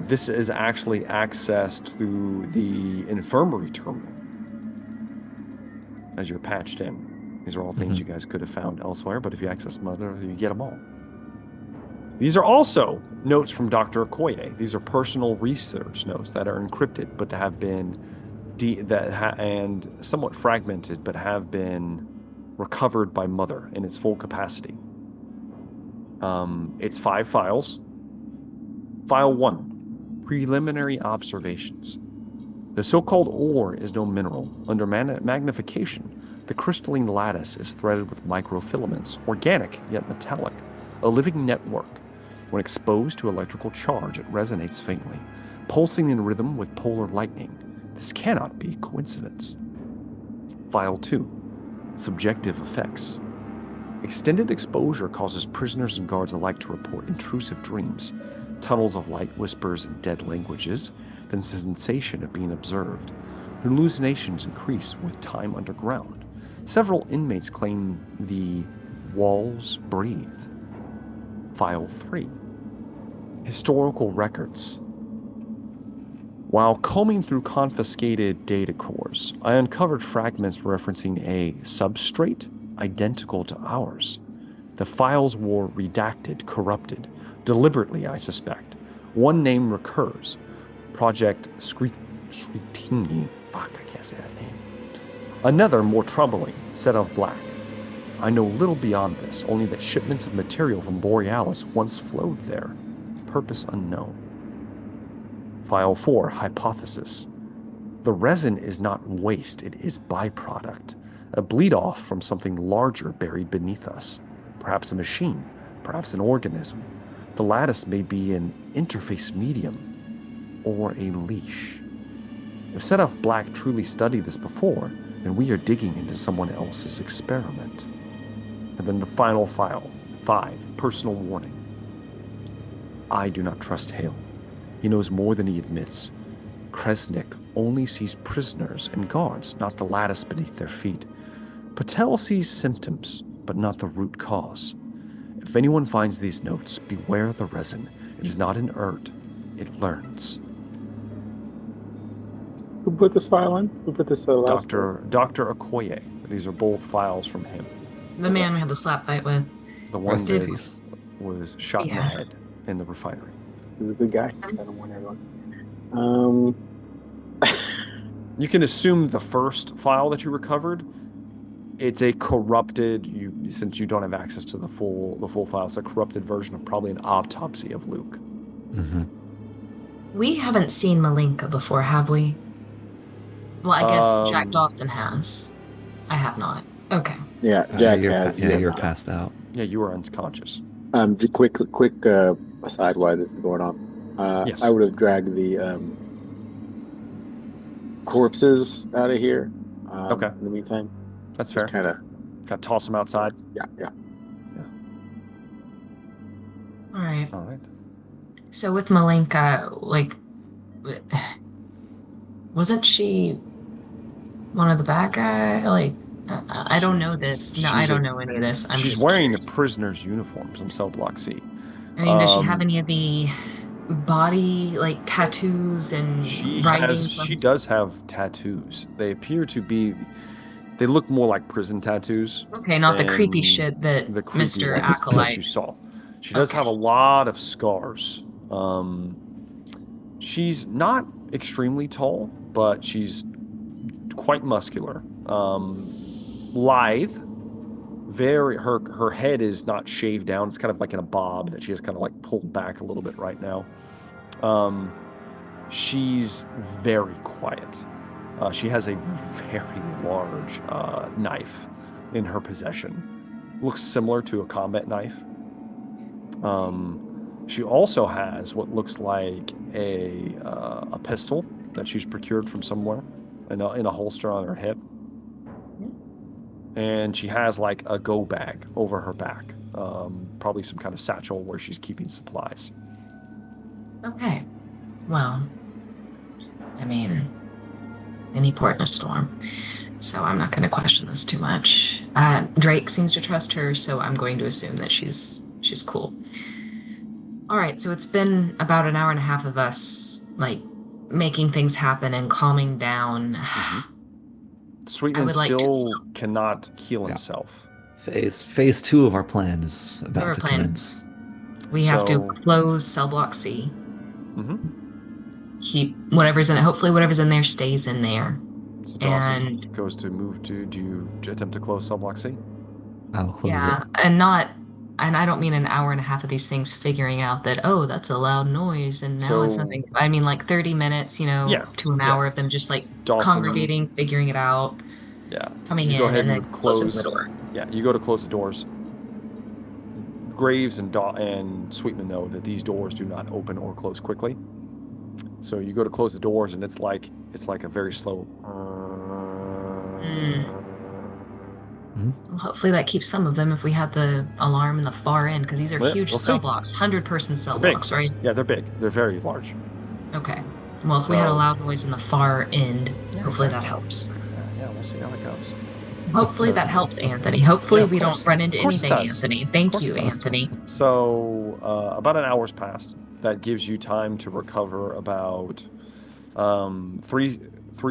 This is actually accessed through the infirmary terminal as you're patched in. These are all things you guys could have found elsewhere, but if you access Mother, you get them all. These are also notes from Dr. Okoye. These are personal research notes that are encrypted, but have been and somewhat fragmented, but have been recovered by Mother in its full capacity. It's 5 files. File 1, preliminary observations. The so-called ore is no mineral. Under magnification, the crystalline lattice is threaded with microfilaments, organic yet metallic, a living network. When exposed to electrical charge, it resonates faintly, pulsing in rhythm with polar lightning. This cannot be coincidence. File 2. Subjective effects. Extended exposure causes prisoners and guards alike to report intrusive dreams, tunnels of light, whispers, and dead languages, the sensation of being observed. Hallucinations increase with time underground. Several inmates claim the walls breathe. File 3. Historical records. While combing through confiscated data cores, I uncovered fragments referencing a substrate identical to ours. The files were redacted, corrupted, deliberately, I suspect. One name recurs. Project Scritini. Fuck, I can't say that name. Another, more troubling, set of black. I know little beyond this, only that shipments of material from Borealis once flowed there. Purpose unknown. File 4, hypothesis. The resin is not waste, it is byproduct. A bleed-off from something larger buried beneath us. Perhaps a machine, perhaps an organism. The lattice may be an interface medium, or a leash. If Set of Black truly studied this before, then we are digging into someone else's experiment. And then the final file, 5, personal warning. I do not trust Hale. He knows more than he admits. Kresnik only sees prisoners and guards, not the lattice beneath their feet. Patel sees symptoms, but not the root cause. If anyone finds these notes, beware the resin. It is not inert, it learns. Who put this file in? Who put this last Dr. Okoye. These are both files from him. The man we had the slap fight with. The one Rest in that peace. was shot in the head in the refinery. He's a good guy. I don't want everyone. You can assume the first file that you recovered, it's a corrupted. Since you don't have access to the full file, it's a corrupted version of probably an autopsy of Luke. Mm-hmm. We haven't seen Malinka before, have we? Well, I guess Jack Dawson has. I have not. Okay. Yeah, Jack you're, has. Yeah, you're passed out. Yeah, you were unconscious. Just quick aside while this is going on. Yes. I would have dragged the corpses out of here. Okay. In the meantime, That's fair. kind of. Got to toss them outside. Yeah. All right. All right. So with Malinka, like, wasn't she one of the bad guys? Like, I don't know this. No, I don't know any of this. She's just wearing curious. the prisoner's uniform from Cell Block C. I mean, does she have any of the body like tattoos and writings? She does have tattoos. They appear to be. They look more like prison tattoos. Okay, not the creepy than shit that the creepy Mr. ones that you Acolyte. saw. She does have a lot of scars. She's not extremely tall, but she's quite muscular. Lithe. Her head is not shaved down. It's kind of like in a bob that she has kind of like pulled back a little bit right now. She's very quiet. She has a very large knife in her possession. Looks similar to a combat knife. She also has what looks like a pistol that she's procured from somewhere in a holster on her hip. And she has like a go bag over her back. Probably some kind of satchel where she's keeping supplies. Okay. Well, I mean, any port in a storm. So I'm not going to question this too much. Drake seems to trust her, so I'm going to assume that she's cool. All right, so it's been about an hour and a half of us, like, making things happen and calming down. Mm-hmm. Sweetman would like still cannot heal himself. Phase 2 of our plan is about to commence. We have to So- close cell block C. Mm-hmm. Keep whatever's in it. Hopefully whatever's in there stays in there. So Dawson And- goes to move to. Do you attempt to close cell block C? I'll close Yeah, it. and not and I don't mean an hour and a half of these things figuring out that, oh, that's a loud noise and now it's So- nothing. I mean, like 30 minutes, Yeah, to an yeah. hour of them just like Dawson- congregating, figuring it out, Yeah. coming You in, go ahead and and then closing the door. Yeah, you go to close the doors. Graves and Sweetman know that these doors do not open or close quickly. So you go to close the doors, and it's like a very slow. Well, hopefully that keeps some of them if we had the alarm in the far end, because these are Well, huge we'll cell see. blocks, 100-person cell They're big. blocks, right? Yeah, they're big. They're very large. Okay. Well, if we had a So- loud noise in the far end, Yeah, hopefully exactly. that helps. Yeah, we'll see how it goes. Hopefully So- that helps, Anthony. Hopefully Yeah, of we course. don't run into Of course it anything, does. Anthony. Of Thank course you, it does. Anthony. So about an hour's passed. That gives you time to recover about 3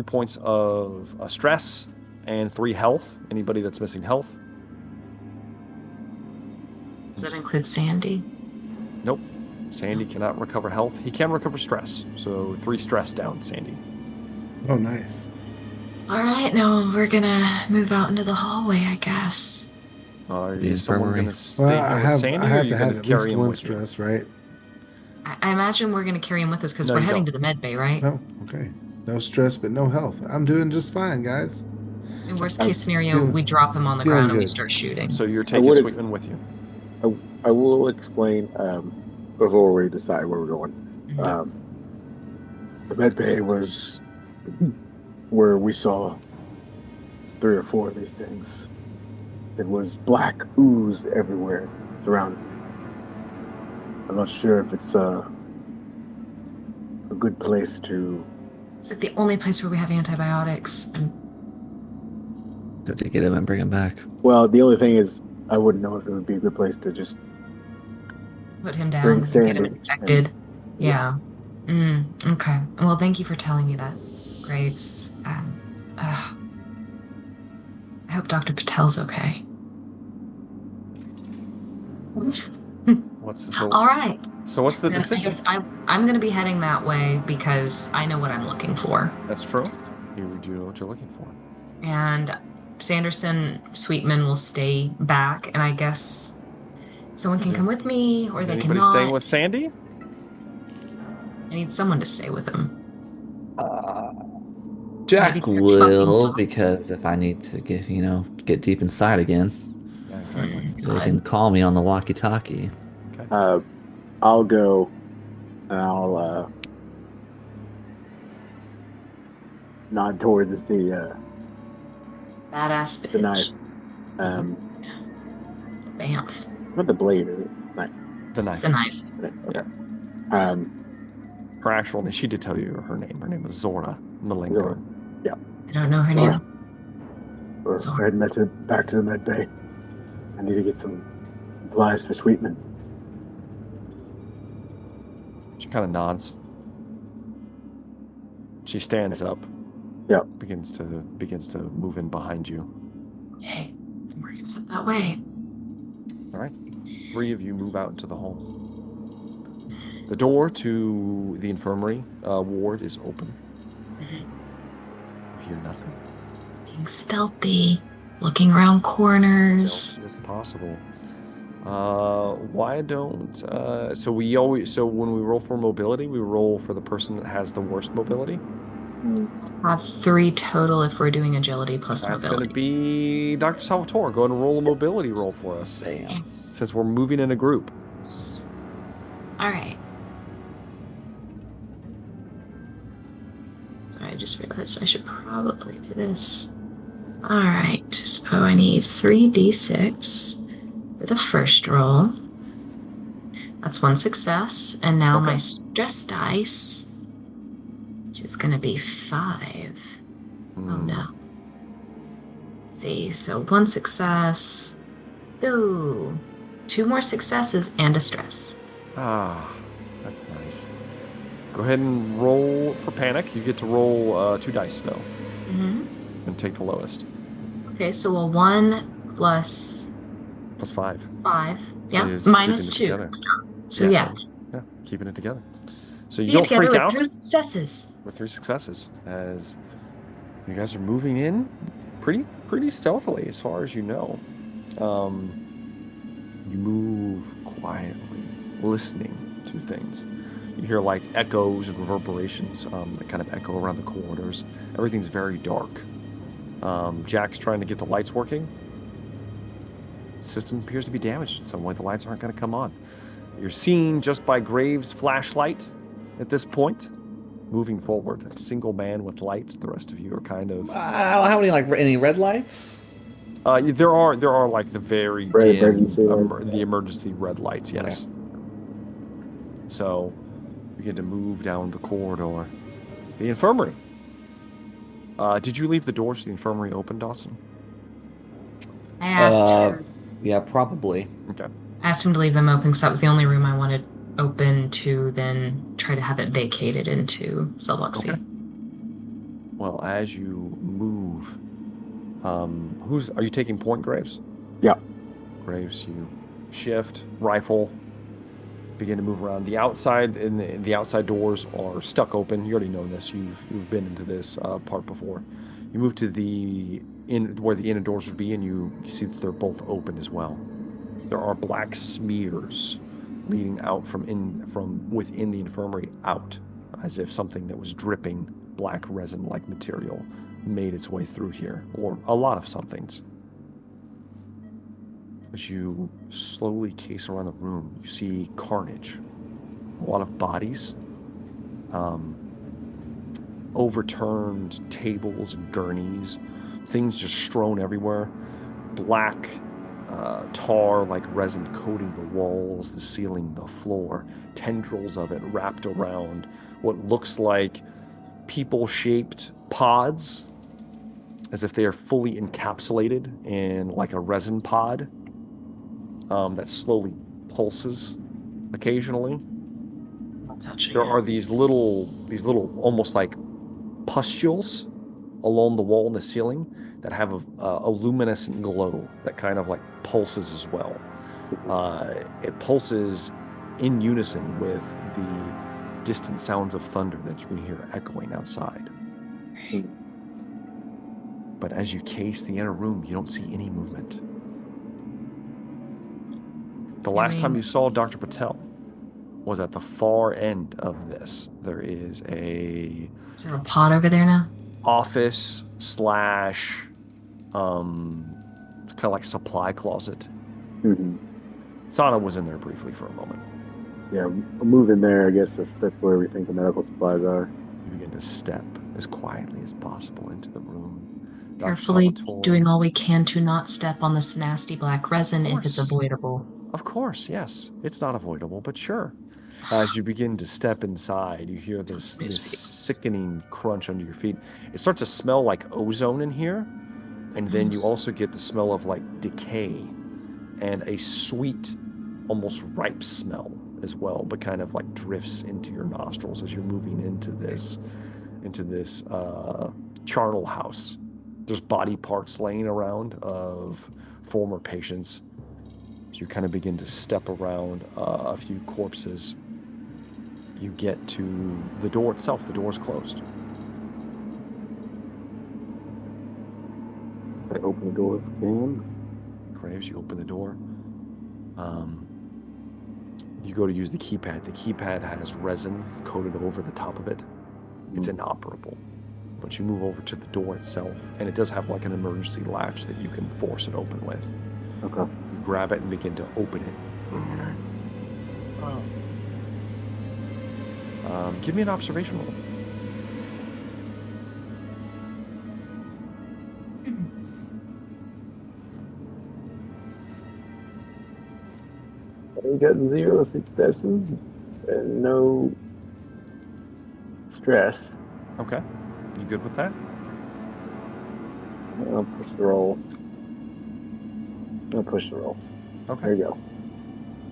points of stress and 3 health. Anybody that's missing health. Does that include Sandy? Nope. Sandy cannot recover health. He can recover stress. So 3 stress down, Sandy. Oh, nice. All right, now we're gonna move out into the hallway, I guess. Is someone infirmary. going to stay Well, here I with have, Sandy, I or are have you to going have to at carry least him one with you? stress, right? I imagine we're gonna carry him with us because No, we're you heading don't. to the med bay, right? Oh, okay. No stress, but no health. I'm doing just fine, guys. In worst case scenario, feeling- we drop him on the feeling ground and we good. start shooting. So you're taking would Sweetman with you. I will explain before we decide where we're going. Mhm. The med bay was where we saw 3 or 4 of these things. It was black ooze everywhere surrounding me. I'm not sure if it's a good place to. It's like the only place where we have antibiotics. And Have to get him and bring him back. Well, the only thing is, I wouldn't know if it would be a good place to just. put him down Bring and get him Sandy infected. and- Yeah. Okay. Well, thank you for telling me that, Graves. I hope Dr. Patel's okay. What's the, so, All right. so what's the Then I decision? guess I'm going to be heading that way because I know what I'm looking for. That's true. You do know what you're looking for. And Sanderson, Sweetman will stay back, and I guess someone can Is come with me, or Is they anybody cannot. staying with Sandy? I need someone to stay with him. Jack Maybe your will, fucking boss. because if I need to get deep inside again, Yeah, exactly. they can call me on the walkie-talkie. I'll go, and I'll nod towards the Badass bitch. knife. Bamf. Not the blade, is it? Knife. The It's knife. the knife. Yeah. Um, Her actual name, she did tell you her name. Her name was Zora Malenko. Zora. I don't know her name. Laura. We're heading back to the med bay. I need to get some supplies for Sweetman. She kind of nods. She stands up. Yep. Begins to move in behind you. Okay, we're gonna head that way. All right. 3 of you move out into the hall. The door to the infirmary ward is open. You hear nothing. Being stealthy, looking around corners. Stealth is possible. Why don't so when we roll for mobility, we roll for the person that has the worst mobility. Have 3 total if we're doing agility plus That's going mobility. to be Dr. Salvatore. Go ahead and roll a mobility roll for us, Bam. since we're moving in a group. All right. Sorry, I just realized I should probably do this. All right, so I need 3d6 for the first roll. That's 1 success, and now my Okay. stress dice, which is going to be 5. Oh no. Let's see, so 1 success. Ooh, 2 more successes and a stress. Ah, that's nice. Go ahead and roll for panic. You get to roll 2 dice though, Mm-hmm. and take the lowest. Okay, so a 1 plus Plus 5. 5. Yeah, Is minus keeping it 2. together. So yeah, Yeah, keeping it together. So you you don't get together freak with out 3 successes. with 3 successes as you guys are moving in pretty stealthily as far as you know. You move quietly, listening to things. You hear like echoes and reverberations that kind of echo around the corridors. Everything's very dark. Jack's trying to get the lights working. The system appears to be damaged in some way. The lights aren't going to come on. You're seen just by Graves' flashlight at this point, moving forward. A single man with lights. The rest of you are kind of... I don't have any red lights. There are like the very Red dim, emergency lights. the emergency red lights, yes. Okay. So, you begin to move down the corridor. The infirmary. Did you leave the doors to the infirmary open, Dawson? I asked Yeah, probably. Okay. him to leave them open because that was the only room I wanted open to then try to have it vacated into Zoluxi. Okay. Well, as you move, are you taking point, Graves? Yeah. Graves, you shift, rifle, begin to move around. The outside the outside doors are stuck open. You already know this. You've been into this part before. You move to where the inner doors would be, and you see that they're both open as well. There are black smears leading out from within the infirmary out, as if something that was dripping black resin-like material made its way through here, or a lot of somethings. As you slowly case around the room, you see carnage. A lot of bodies, overturned tables and gurneys, things just strewn everywhere. Black tar like resin coating the walls, the ceiling, the floor. Tendrils of it wrapped around what looks like people-shaped pods, as if they are fully encapsulated in like a resin pod that slowly pulses occasionally. There are these little almost like pustules along the wall and the ceiling that have a luminescent glow that kind of like pulses as well. It pulses in unison with the distant sounds of thunder that you can hear echoing outside. But as you case the inner room, you don't see any movement. The last time you saw Dr. Patel was at the far end of this. There is Is there a pod over there now? office slash it's kind of like supply closet. Mm-hmm. Sana was in there briefly for a moment. Yeah, I'm moving there, I guess, if that's where we think the medical supplies are. You begin to step as quietly as possible into the room. Dr. Carefully Salvatore- doing all we can to not step on this nasty black resin Of if it's course. avoidable. Of course, yes. It's not avoidable, but sure. As you begin to step inside, you hear this sickening crunch under your feet. It starts to smell like ozone in here, and then you also get the smell of like decay and a sweet, almost ripe smell as well, but kind of like drifts into your nostrils as you're moving into this charnel house. There's body parts laying around of former patients. You kind of begin to step around a few corpses. You get to the door itself. The door's closed. I open the door if I can. Graves, you open the door. You go to use the keypad. The keypad has resin coated over the top of it. It's inoperable. But you move over to the door itself, and it does have like an emergency latch that you can force it open with. Okay. You grab it and begin to open it. Give me an observation roll. I got 0 successes and no stress. Okay. You good with that? I'll push the roll. I'll push the roll. Okay. There you go.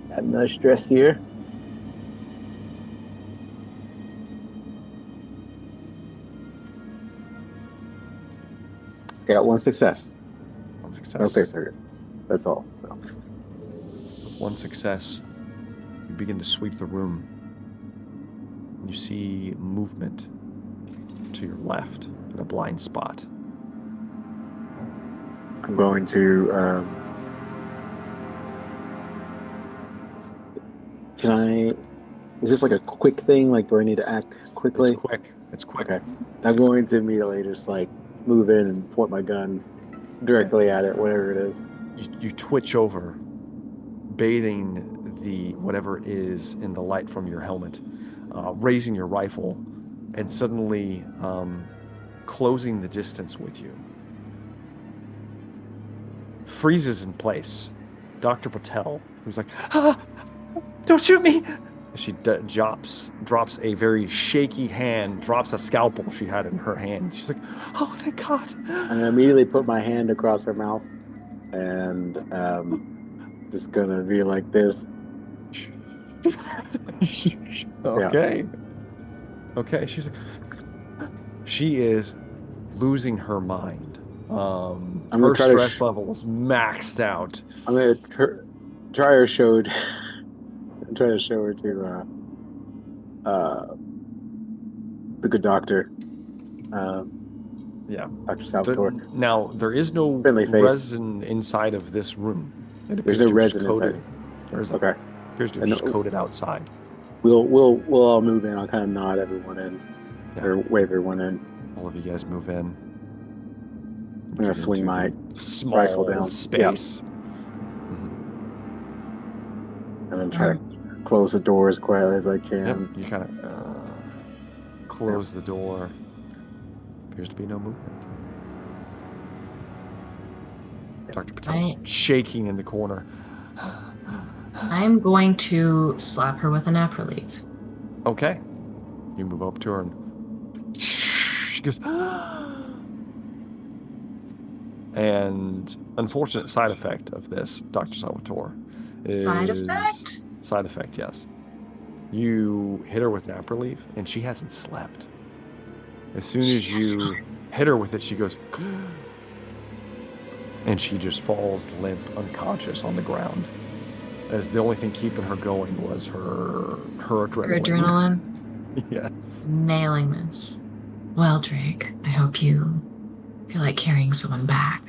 Got no stress here. Got 1 success. One success. No facer. That's all. No. With 1 success, you begin to sweep the room. You see movement to your left in a blind spot. I'm going to Can I? Is this like a quick thing? Like, do I need to act quickly? It's quick. It's quick. Okay. I'm going to immediately just like move in and point my gun directly at it, whatever it is. You twitch over, bathing the whatever it is in the light from your helmet, raising your rifle, and suddenly closing the distance with you. Freezes in place. Dr. Patel, who's like, don't shoot me! And she drops a very shaky hand, drops a scalpel she had in her hand. She's like, oh, thank God. And I immediately put my hand across her mouth and just gonna be like this. Okay. Yeah. Okay, she is losing her mind. Her stress level is maxed out. I'm gonna try to show her to the good doctor. Yeah, Dr. Salvatore. Now there is no resin inside of this room. There's no resin inside. Okay. Appears to be just coated outside. We'll all move in. I'll kind of nod everyone in, or wave everyone in. All of you guys move in. I'm gonna swing my small rifle down space, and then try to close the door as quietly as I can. Yep. You kind of close the door. Appears to be no movement. Dr. Patel's shaking in the corner. I'm going to slap her with a nap relief. Okay. You move up to her and she goes, and unfortunate side effect of this, Dr. Salvatore, is... Side effect? Side effect, yes. You hit her with nap relief and she hasn't slept. As soon as you hit her with it, she goes, and she just falls limp, unconscious on the ground. As the only thing keeping her going was her adrenaline. Her adrenaline? Yes. Nailing this. Well, Drake, I hope you feel like carrying someone back.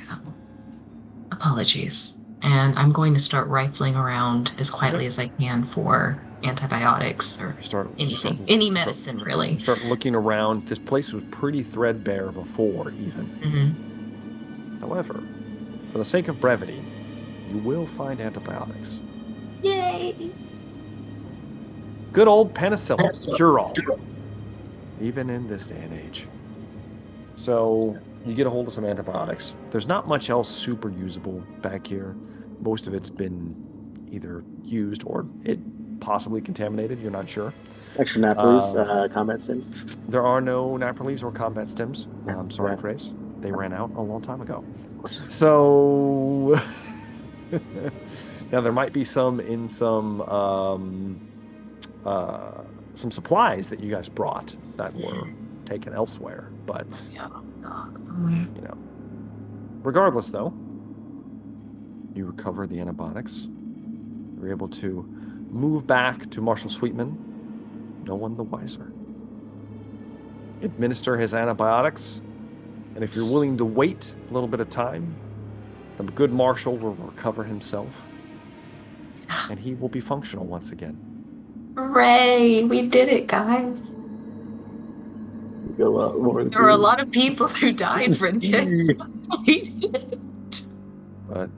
Apologies. And I'm going to start rifling around as quietly as I can for antibiotics or anything. Any medicine, really. Start looking around. This place was pretty threadbare before, even. Mm-hmm. However, for the sake of brevity, you will find antibiotics. Yay! Good old penicillin, cure-all, even in this day and age. So you get a hold of some antibiotics. There's not much else super usable back here. Most of it's been either used or it possibly contaminated. You're not sure. Extra nappies, combat stims? There are no nappies or combat stims. I'm sorry, Grace. They ran out a long time ago. So... Now there might be some in some supplies that you guys brought that were taken elsewhere, but you know. Regardless, though, you recover the antibiotics. You're able to move back to Marshal Sweetman, no one the wiser. Administer his antibiotics, and if you're willing to wait a little bit of time, the good Marshal will recover himself. And he will be functional once again. Hooray! We did it, guys. A lot more there were a lot of people who died for this. We did it. But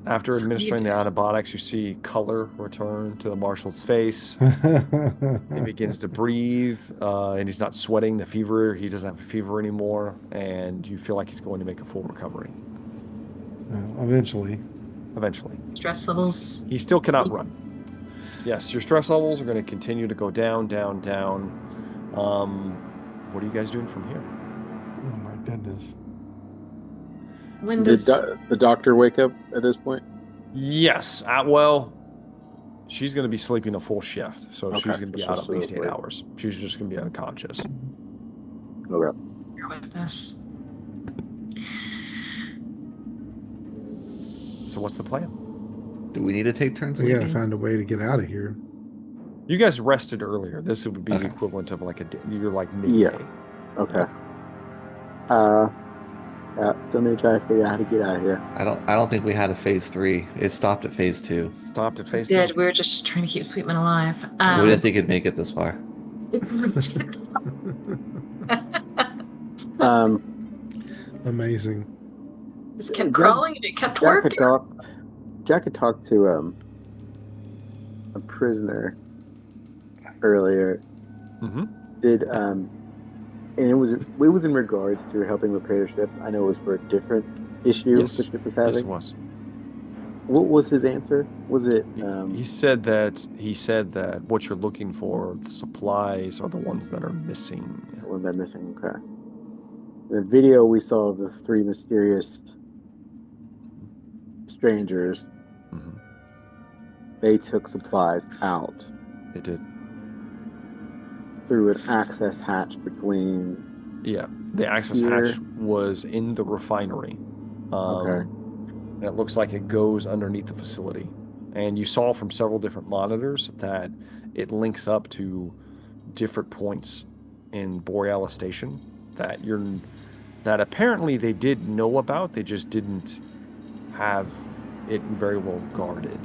after administering the antibiotics, you see color return to the Marshal's face. He begins to breathe, and he's not sweating the fever. He doesn't have a fever anymore, and you feel like he's going to make a full recovery. Eventually. Stress levels. He still cannot run. Yes, your stress levels are going to continue to go down, down, down. What are you guys doing from here? Oh my goodness. When did the doctor wake up at this point? Yes. Well, she's going to be sleeping a full shift, so she's going to be out at least 8 hours. She's just going to be unconscious. Okay. You're with us. So what's the plan? Do we need to take turns We sleeping? gotta find a way to get out of here. You guys rested earlier. This would be the equivalent of like you're like midday. Yeah. Okay. Still need to try to figure out how to get out of here. I don't think we had a phase 3. It stopped at phase 2. Stopped at We phase did. 2. We were just trying to keep Sweetman alive. We didn't think it'd make it this far. Amazing. Just kept Jack- crawling and it kept Jack had working. talked to a prisoner earlier. Mm-hmm. And it was in regards to helping repair the ship. I know it was for a different issue Yes. the ship was Yes, having. it was. What was his answer? Was it He said that what you're looking for, the supplies, are the ones that are missing. was that missing? Okay. The video we saw of the 3 mysterious strangers, Hmm. they took supplies out They did. through an access hatch between. Yeah, the access Here. hatch was in the refinery. Okay. And it looks like it goes underneath the facility. And you saw from several different monitors that it links up to different points in Borealis Station that apparently they did know about. They just didn't have it very well guarded.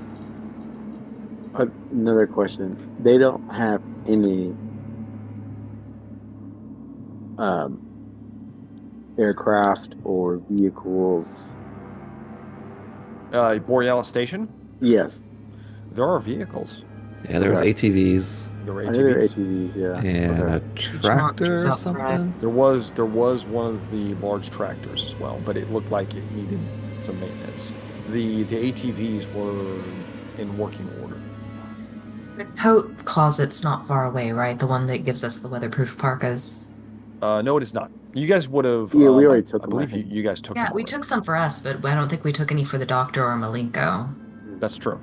Another question. They don't have any aircraft or vehicles. Borealis Station, Yes. there are vehicles. Yeah, there was Okay. ATVs There were I know they're ATVs. ATVs, yeah. and Okay. a tractor or outside. something. There was one of the large tractors as well, but it looked like it needed some maintenance. The ATVs were in working order. The coat closet's not far away, right? The one that gives us the weatherproof parkas. No, it is not. You guys would have. Yeah, we already took I them, I believe think. you guys took Yeah, them. we already. took some for us, but I don't think we took any for the doctor or Malenko. That's true.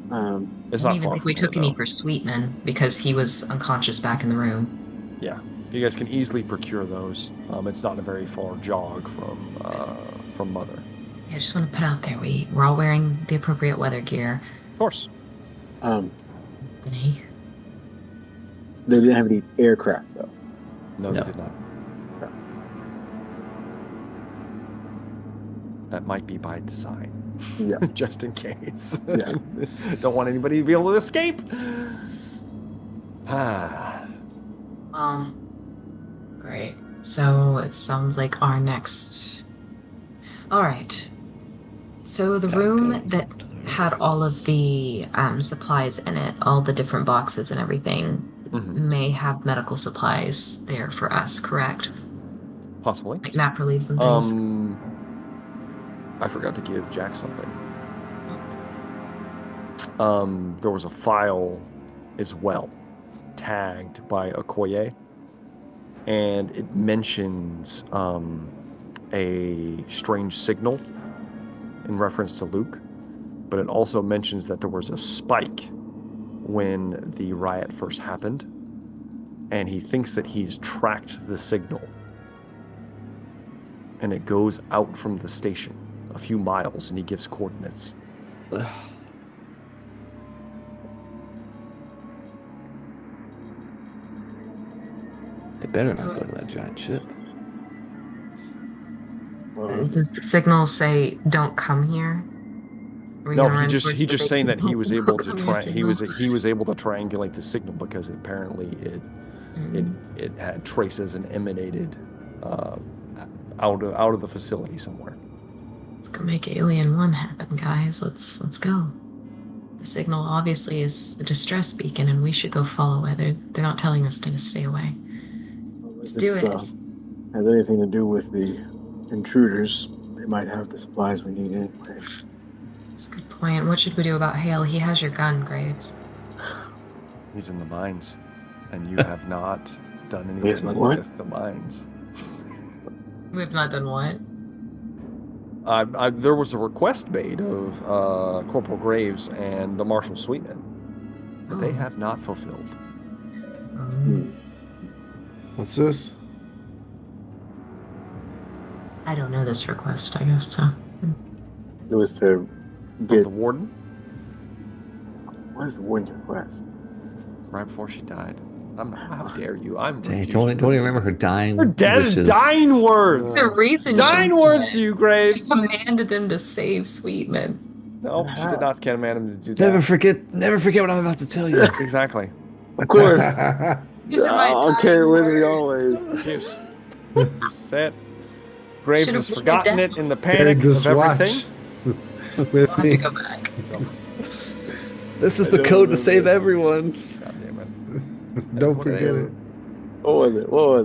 It's I not don't far even think from we here, took any though. for Sweetman because he was unconscious back in the room. Yeah, you guys can easily procure those. It's not a very far jog from Mother. Yeah, I just want to put out there we're all wearing the appropriate weather gear. Of course. Vinny. They didn't have any aircraft though. No, No. they did not. That might be by design. Yeah. Just in case. Yeah. Don't want anybody to be able to escape. Ah. Great. So it sounds like our next. All right. So the room that had all of the supplies in it, all the different boxes and everything, Mhm. may have medical supplies there for us, correct? Possibly. Like nap reliefs and things. I forgot to give Jack something. There was a file as well, tagged by Okoye, and it mentions a strange signal in reference to Luke, but it also mentions that there was a spike when the riot first happened, and he thinks that he's tracked the signal, and it goes out from the station a few miles, and he gives coordinates. They better not go to that giant ship. Well, Does the signal say "Don't come here"? Are we No, gonna he run just towards he the just big saying that he was able to signal? he was able to triangulate the signal because apparently it had traces and emanated out of the facility somewhere. Let's go make Alien 1 happen, guys. Let's go. The signal obviously is a distress beacon, and we should go follow it. They're not telling us to stay away. Let's do if it. has anything to do with the intruders, they might have the supplies we need anyway. That's a good point. What should we do about Hale? He has your gun, Graves. He's in the mines, and you have not done Yes, anything what? with the mines. We have not done what? There was a request made of Corporal Graves and the Marshal Sweetman, but they Oh. have not fulfilled. What's this? I don't know this request, I guess. So. It was to From get. the warden, What is the warden's request? right before she died. How dare you? I'm Dang, refused don't to you remember her dying Her dead wishes? dying words. The reason Dying she's words dead. to you, I Graves. commanded them to save Sweetman. No, she did not command him to do that. Never forget what I'm about to tell you. Exactly. Of course. These are my I'll carry it with me dying always. Refuse. Refuse to say it. Graves Should've has written it forgotten down. it in the Carried panic this of watch everything. with I'll have me. to go back. This is I the don't code to remember save that. everyone. God damn it. Don't what it forget is. it. What was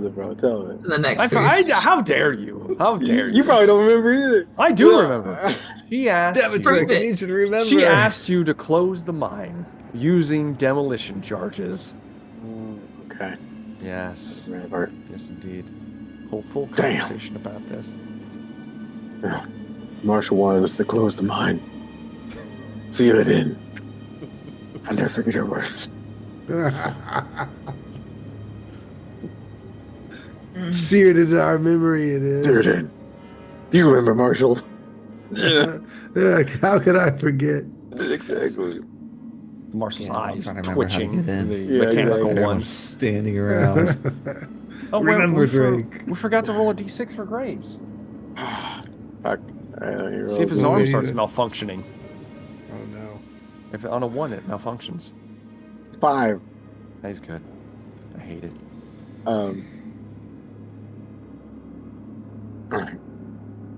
it, bro? Tell me. The next series. How dare you? How dare you? You probably don't remember either. I do Yeah. remember. She asked Damn it, you. Drake, I Prove it. need you to remember. She asked you to close the mine using demolition charges. Okay. Yes. Right, Bart. Yes, indeed. Full Damn. conversation about this. Marshall wanted us to close the mine. Seal it in. I never forget her words. Seared into our memory, it is. Seal it in. Do you remember, Marshall? Yeah, how could I forget? Exactly. Marshall's Yeah, I'm eyes trying to remember how to twitching. get in. The Yeah, mechanical exactly. one. Everyone's standing around. Oh, Remember, Drake. We forgot to roll a d6 for Graves. Fuck. I See if his roll arm it. starts malfunctioning. Oh no. If on a 1 it malfunctions. 5. He's good. I hate it. Alright.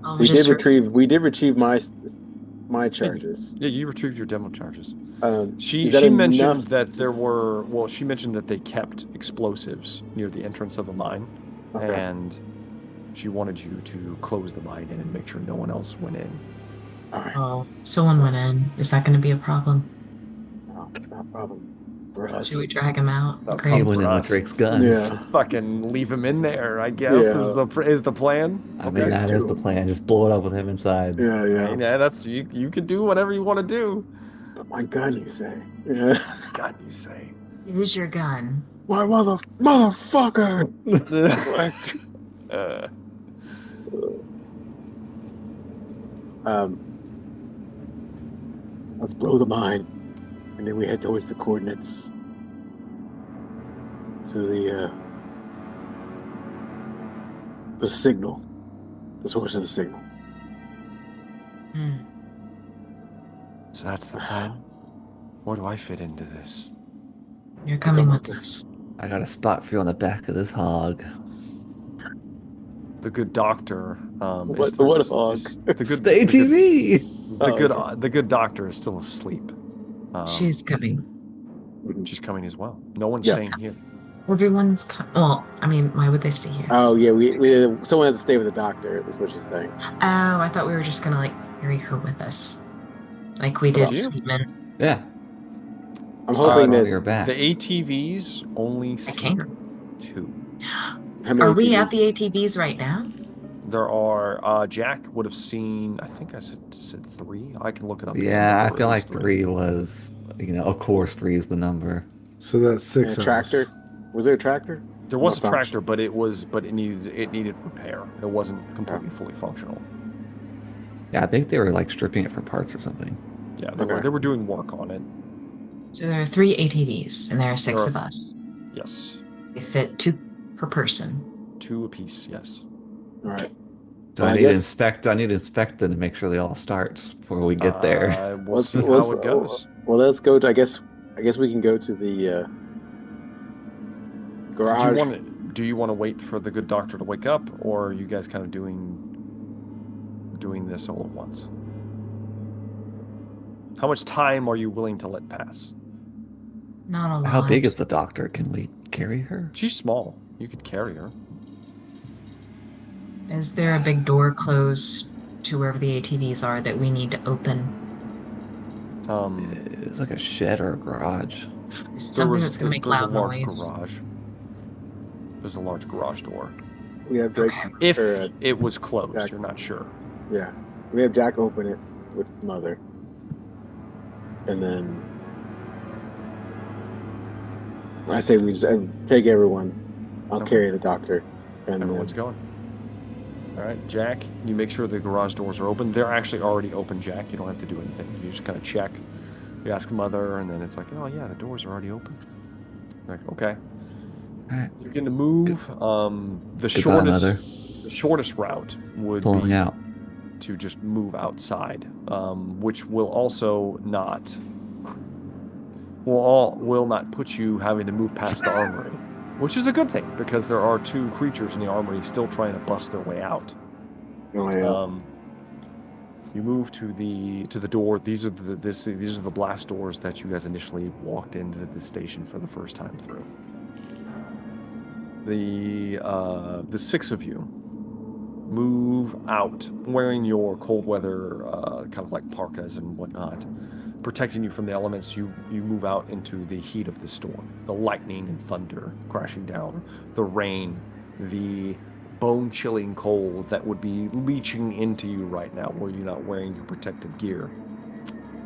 I'll We just did retrieve my charges. Yeah, you retrieved your demo charges. She Is that mentioned enough? that there were she mentioned that they kept explosives near the entrance of the mine, Okay. and she wanted you to close the mine in and make sure no one else went in. Alright. Oh, someone went in. Is that going to be a problem? No, it's not a problem for us. Should we drag him out? Not Great. He problem. went in for with us. Drake's gun. Yeah. Fucking leave him in there, I guess is the plan. I mean, Let's that is do the it. plan. Just blow it up with him inside. Yeah, yeah. Yeah, that's you can do whatever you want to do. My gun, you say? Yeah. God, you say. Here's your gun. Why, motherfucker! uh, Let's blow the mine, and then we head towards the coordinates to the signal, the source of the signal. Hmm. so that's the plan. Where do I fit into this? You're coming Come with on. us. I got a spot for you on the back of this hog. The good doctor. What is, hog? is the good The ATV! the good doctor is still asleep. She's coming. She's coming as well. No one's Yes. staying here. Everyone's well, I mean, why would they stay here? Oh yeah, we someone has to stay with the doctor. Is what she's saying. Oh, I thought we were just gonna carry her with us, like we did you? Sweetman. Yeah. I'm hoping on that. your back. The ATVs only seat can't. 2. How many Are we at TVs? the ATVs right now? There are. Jack would have seen. I think I said 3. I can look it up. again, Yeah, but I there feel were like at least 3 was, of course, 3 is the number. So that's 6 And a of tractor? us. Was there a tractor? There was a Not tractor, but it needed repair. It wasn't completely fully functional. Yeah, I think they were like stripping it for parts or something. Yeah, Okay. they were doing work on it. So there are 3 ATVs, and there are 6 There of are- us. Yes, They fit 2 per person. 2 apiece. Yes. All right. So Well, I I need to guess- inspect. I need to inspect them to make sure they all start before we get there. We'll Let's- see how let's- it goes. Well, let's go to. I guess we can go to the garage. Do you want to wait for the good doctor to wake up, or are you guys kind of doing this all at once? How much time are you willing to let pass? Not a lot. How big is the doctor? Can we carry her? She's small. You could carry her. Is there a big door closed to wherever the ATVs are that we need to open? It's like a shed or a garage. Something that's going to make there's loud a large noise. garage. There's a large garage door. We have Drake. Okay. If Or, it was closed, Jack. you're not sure. Yeah, we have Jack open it with Mother, and then I say we just take everyone. I'll Okay. carry the doctor, and Everyone's going. All right, Jack, you make sure the garage doors are open. They're actually already open, Jack. You don't have to do anything. You just kind of check. You ask Mother, and then it's like, oh yeah, the doors are already open. Like, okay. Alright. You're going to move. The Goodbye, mother. shortest route would Pulling be out. to just move outside, which will also not will not put you having to move past the armory, which is a good thing because there are two creatures in the armory still trying to bust their way out. Oh yeah. You move to the door. These are the blast doors that you guys initially walked into the station for the first time through. The six of you move out wearing your cold weather kind of like parkas and whatnot, protecting you from the elements. You move out into the heat of the storm, the lightning and thunder crashing down, the rain, the bone-chilling cold that would be leaching into you right now were you not wearing your protective gear.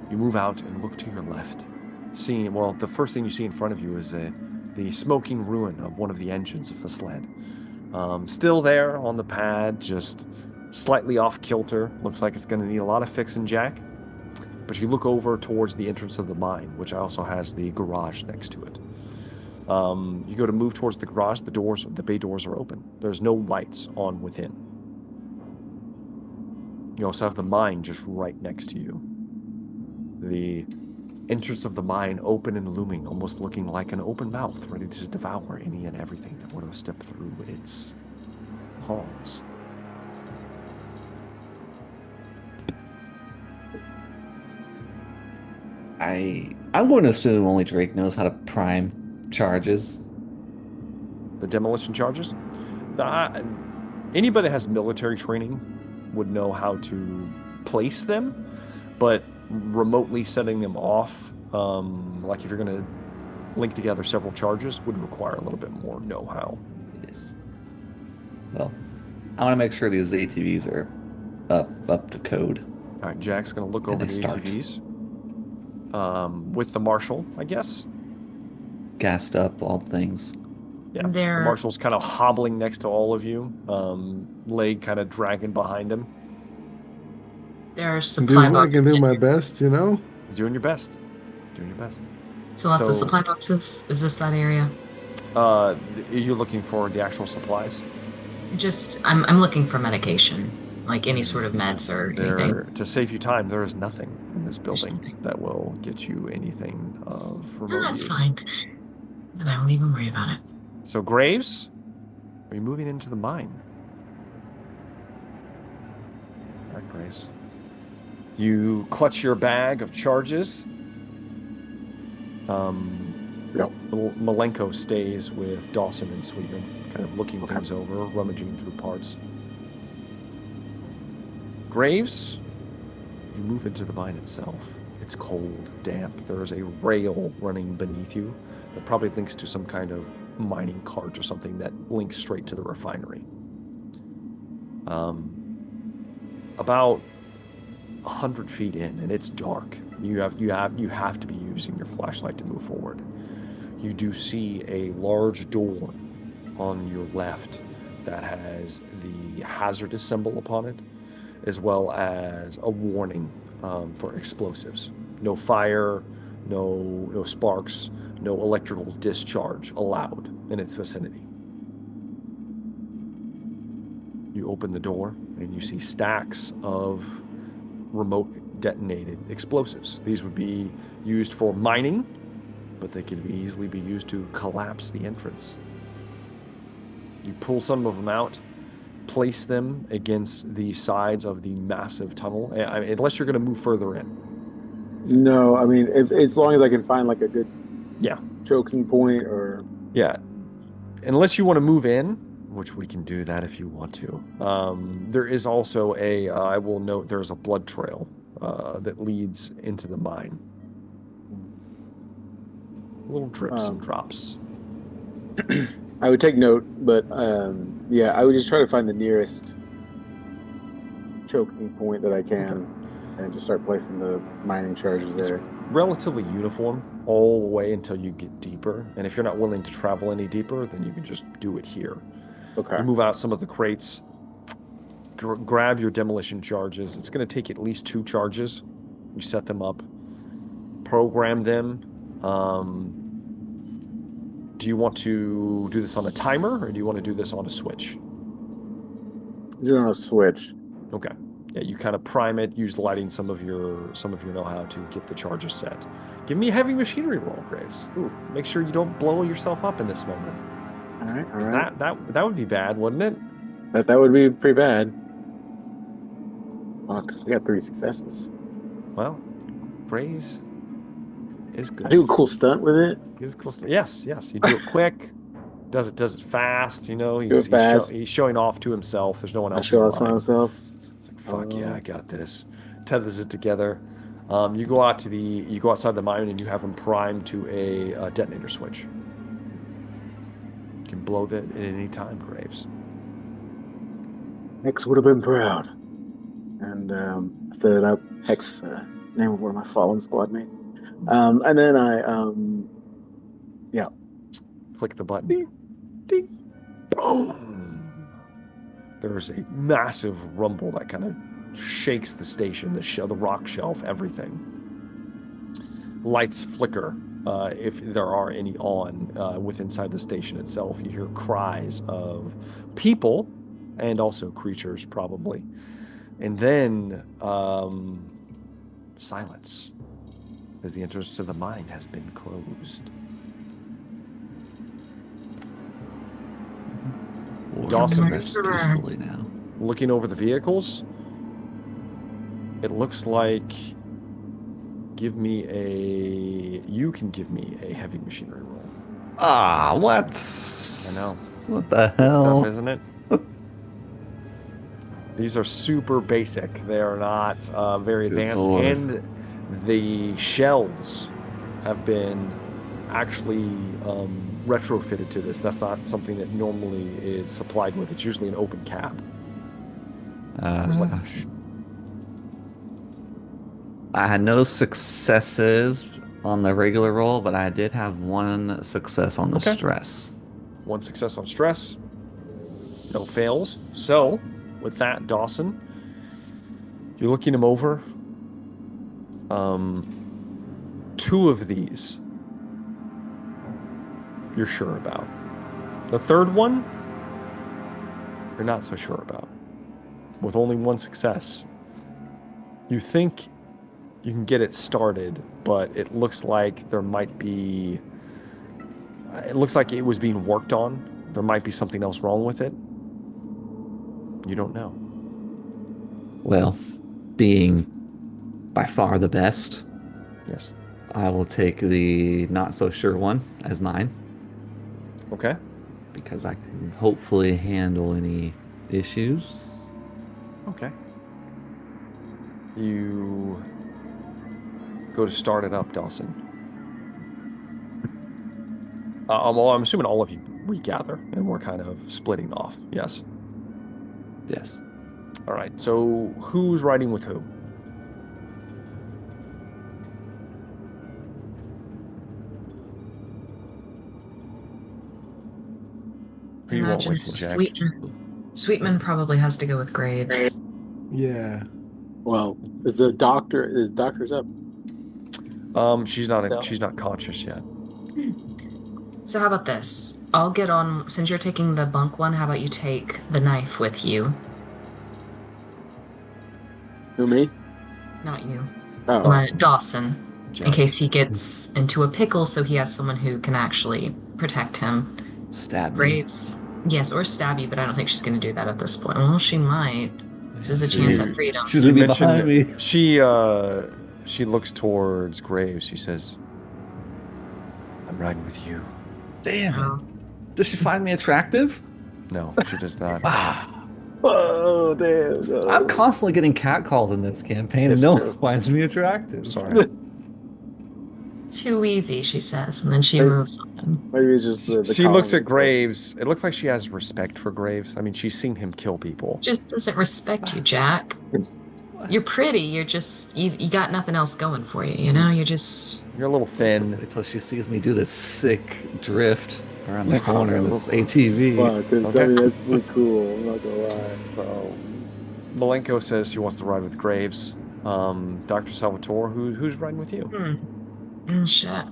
You move out and look to your left, seeing, well, the first thing you see in front of you is the smoking ruin of one of the engines of the sled. Still there on the pad, just slightly off kilter. Looks like it's going to need a lot of fixing, Jack. But you look over towards the entrance of the mine, which also has the garage next to it. You go to move towards the garage. The bay doors are open. There's no lights on within. You also have the mine just right next to you. The entrance of the mine open and looming, almost looking like an open mouth, ready to devour any and everything that would have stepped through its halls. I'm going to assume only Drake knows how to prime charges. The demolition charges? Anybody that has military training would know how to place them, but remotely setting them off, like if you're going to link together several charges, would require a little bit more know-how. Yes. Well, I want to make sure these ATVs are up to code. All right, Jack's going to look And over they the start. ATVs with the marshal, I guess. Gassed up, all things. Yeah, the They're- marshal's kind of hobbling next to all of you, leg kind of dragging behind him. There are I supply can boxes. do in my here. best, you know. Doing your best. Doing your best. So lots of So- supply boxes. Is this that area? You're looking for the actual supplies. I'm looking for medication, like any sort of meds or anything. To save you time, there is nothing in this There's building nothing. that will get you anything of remote No, that's use. fine. Then I won't even worry about it. So Graves, are you moving into the mine? All right, Graves. You clutch your bag of charges. Yep. Malenko stays with Dawson and Sweetman, kind of looking Okay. things over, rummaging through parts. Graves, you move into the mine itself. It's cold, damp. There is a rail running beneath you that probably links to some kind of mining cart or something that links straight to the refinery. About 100 feet in, and it's dark. You have to be using your flashlight to move forward. You do see a large door on your left that has the hazardous symbol upon it, as well as a warning for explosives. No fire, no sparks, no electrical discharge allowed in its vicinity. You open the door and you see stacks of remote detonated explosives. These would be used for mining, but they could easily be used to collapse the entrance. You pull some of them out, place them against the sides of the massive tunnel, unless you're going to move further in. No, I mean, if as long as I can find like a good Yeah. choking point or Yeah. Unless you want to move in, which we can do that if you want to. There is also I will note there's a blood trail that leads into the mine. Little drips and drops. I would take note, but yeah, I would just try to find the nearest choking point that I can and just start placing the mining charges It's there. relatively uniform all the way until you get deeper. And if you're not willing to travel any deeper, then you can just do it here. Okay. You move out some of the crates, grab your demolition charges. It's going to take at least 2 charges. You set them up, program them. Do you want to do this on a timer, or do you want to do this on a switch? You're on a switch. Okay. Yeah, you kind of prime it, use lighting some of your know-how to get the charges set. Give me a heavy machinery roll, Graves. Ooh. Make sure you don't blow yourself up in this moment. All right. That would be bad, wouldn't it? That would be pretty bad. Fuck, we got 3 successes. Well, Graves is good. I do a cool stunt with it. It's cool. Yes. You do it quick. Does it fast. You know, Do it fast. He's showing off to himself. There's no one I else. show in this the line. myself. It's like, fuck yeah, I got this. Tethers it together. You go outside the mine and you have him primed to a detonator switch. You can blow that at any time, Graves. Hex would have been proud. And I set it up. Hex, name of one of my fallen squad mates. And then I Click the button. Ding. Ding. Boom. There's a massive rumble that kind of shakes the station, the rock shelf, everything. Lights flicker, if there are any on, with inside the station itself. You hear cries of people and also creatures, probably. And then silence, as the entrance to the mine has been closed. Dawson. Rest peacefully now. Looking over the vehicles, it looks like you can give me a heavy machinery roll. Ah, what? I know. What the Good hell? stuff, isn't it? These are super basic. They are not very Good advanced, Lord. and the shells have been actually retrofitted to this. That's not something that normally is supplied with. It's usually an open cab. It's like, I had no successes on the regular roll, but I did have one success on the Okay. stress. one success on stress, no fails. So, with that, Dawson, you're looking him over. 2 of these you're sure about. The third one, you're not so sure about. With only 1 success, you think you can get it started, but it looks like there might be... It looks like it was being worked on. There might be something else wrong with it. You don't know. Well, being by far the best, Yes. I will take the not so sure one as mine, Okay. because I can hopefully handle any issues. Okay. You go to start it up, Dawson. Well, I'm assuming all of you regather, and we're kind of splitting off. Yes. Yes. All right. So who's riding with who? Who you want Imagine with you, Jack? Sweetman probably has to go with Graves. Yeah. well, is doctor's up? She's not conscious yet. So how about this? I'll get on, since you're taking the bunk one, how about you take the knife with you? Who, me? Not you. Oh, Dawson. In Jack. case he gets into a pickle, so he has someone who can actually protect him. Stab me. Graves. Yes, or stab you, but I don't think she's going to do that at this point. Well, she might. This is a chance at freedom. She's You gonna be mentioned behind me. she looks towards Graves. She says, "I'm riding with you." Damn. Oh. Does she find me attractive? No, she does not. Ah, oh damn! No. I'm constantly getting catcalled in this campaign, That's and no true. one finds me attractive. Sorry. Too easy, she says, and then she moves on. Maybe it's just the She looks colony. at Graves. It looks like she has respect for Graves. I mean, she's seen him kill people. Just doesn't respect you, Jack. You're pretty. You're just you got nothing else going for you. You know, you're just You're a little thin. Until she sees me do this sick drift around the corner in this ATV. Fuck, it's- Okay. I mean, that's pretty cool. I'm not gonna lie. So, Malenko says she wants to ride with Graves. Dr. Salvatore, who's riding with you? Oh, shit.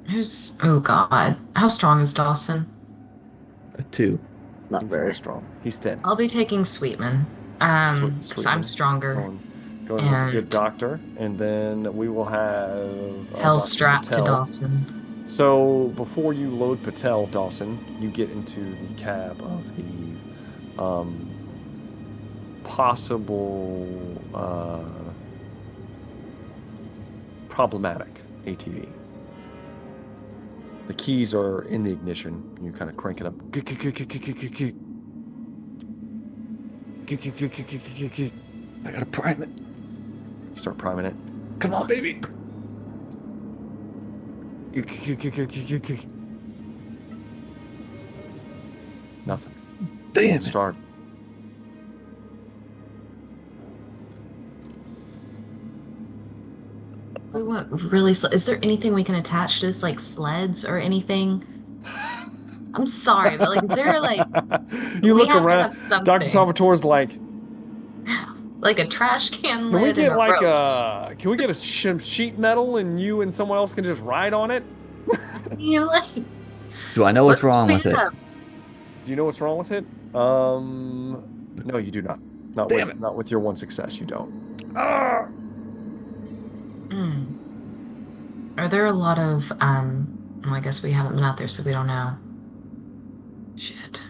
Oh God. How strong is Dawson? A 2. Not He's very. not strong. He's thin. I'll be taking Sweetman. Because I'm Sweetman. stronger. Going with a good And doctor, and then we will have Hell Dr. strapped to Patel. Dawson. So before you load Patel, Dawson, you get into the cab of the possible problematic ATV. The keys are in the ignition. You kind of crank it up. I gotta prime it. You start priming it. Come on, baby. Nothing. Damn it. Start. We want really. Is there anything we can attach to this, like sleds or anything? I'm sorry, but like, is there like You we look have to around. have something, Dr. Salvatore's like, like a trash can can we lid get and a like rope? can we get a sheet metal and you and someone else can just ride on it? You know, like, Do I know what's what wrong do with we it? have? Do you know what's wrong with it? No, you do not. Damn it. Not with your one success. You don't. Hmm. Are there a lot of well, I guess we haven't been out there, so we don't know. Shit.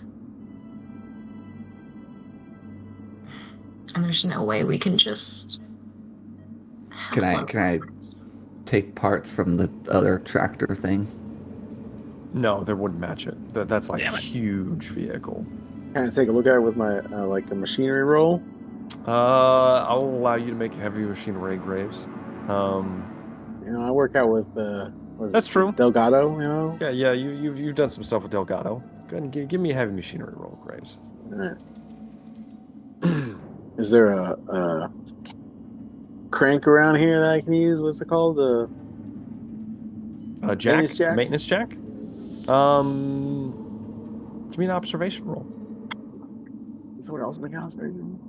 And there's no way we can just Can I take parts from the other tractor thing? No, they wouldn't match it. That's like Damn a it. huge vehicle. Can I take a look at it with my like a machinery roll? I'll allow you to make heavy machinery, Graves. You know, I work out with That's true. Delgado. You know. Yeah. You've done some stuff with Delgado. Go ahead and give me a heavy machinery roll, Graves. Is there a crank around here that I can use? What's it called? The Jack, Maintenance jack? maintenance jack. Give me an observation roll. someone else make an observation.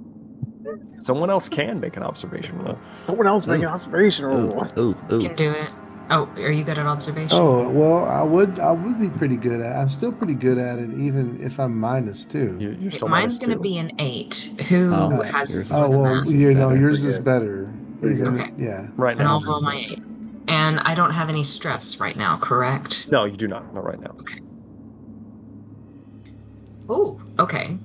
Someone else can make an observation roll. Someone else make an observation roll. Ooh. can do it. Oh, are you good at observation? Oh well, I would be pretty good at. I'm still pretty good at it, even if I'm -2. You're still Mine's -2. gonna be an 8. Who Oh, has yours is more Oh than well, that? you know, Better. yours is Okay. better. Pretty Even, good. yeah. Right And now. I'll roll my 8. And I don't have any stress right now, correct? No, you do not. Not right now. Oh, okay.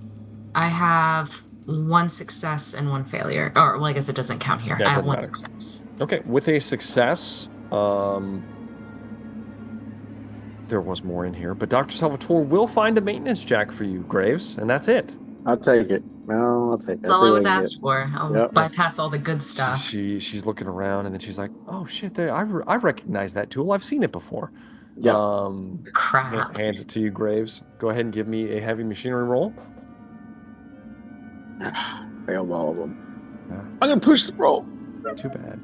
I have 1 success and 1 failure. Or, well, I guess it doesn't count here. Yeah, it I have doesn't 1 matter. success. Okay, with a success, there was more in here, but Dr. Salvatore will find a maintenance jack for you, Graves, and that's it. I'll take it. No, I'll take it. That's all I was I'll take what asked for. I'll Yep. bypass all the good stuff. She's looking around, and then she's like, "Oh shit! I recognize that tool. I've seen it before." Yeah. Crap. Hands it to you, Graves. Go ahead and give me a heavy machinery roll. get. Failed all of them. Yeah. I'm gonna push the roll. Too bad.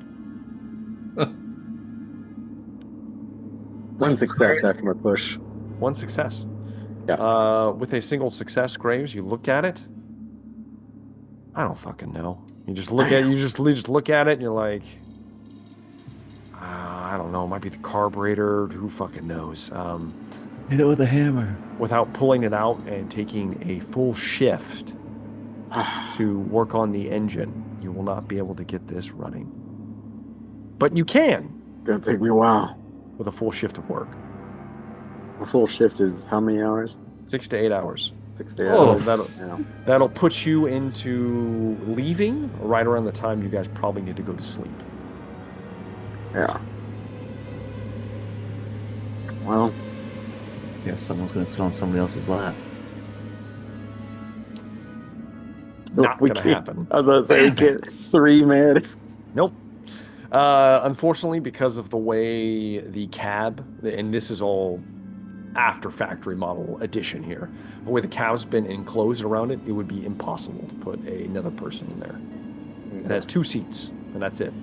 One success after my push. 1 success. Yeah. With a single success, Graves, you look at it. I don't fucking know. You just look at look at it, and you're like, I don't know. It might be the carburetor. Who fucking knows? Hit it with a hammer. Without pulling it out and taking a full shift to work on the engine, you will not be able to get this running. But you can Gonna take me a while. with a full shift of work. A full shift is how many hours? 6 to 8 hours. 6 to 8 Oh. hours. Yeah. That'll put you into leaving right around the time you guys probably need to go to sleep. Yeah. Well, Yes, someone's gonna sit on somebody else's lap. Not we gonna can't- happen. I was about to say we get 3 man. Nope. Unfortunately, because of the way the cab, and this is all after factory model addition here, the way the cab's been enclosed around it, it would be impossible to put another person in there. It has 2 seats, and that's it.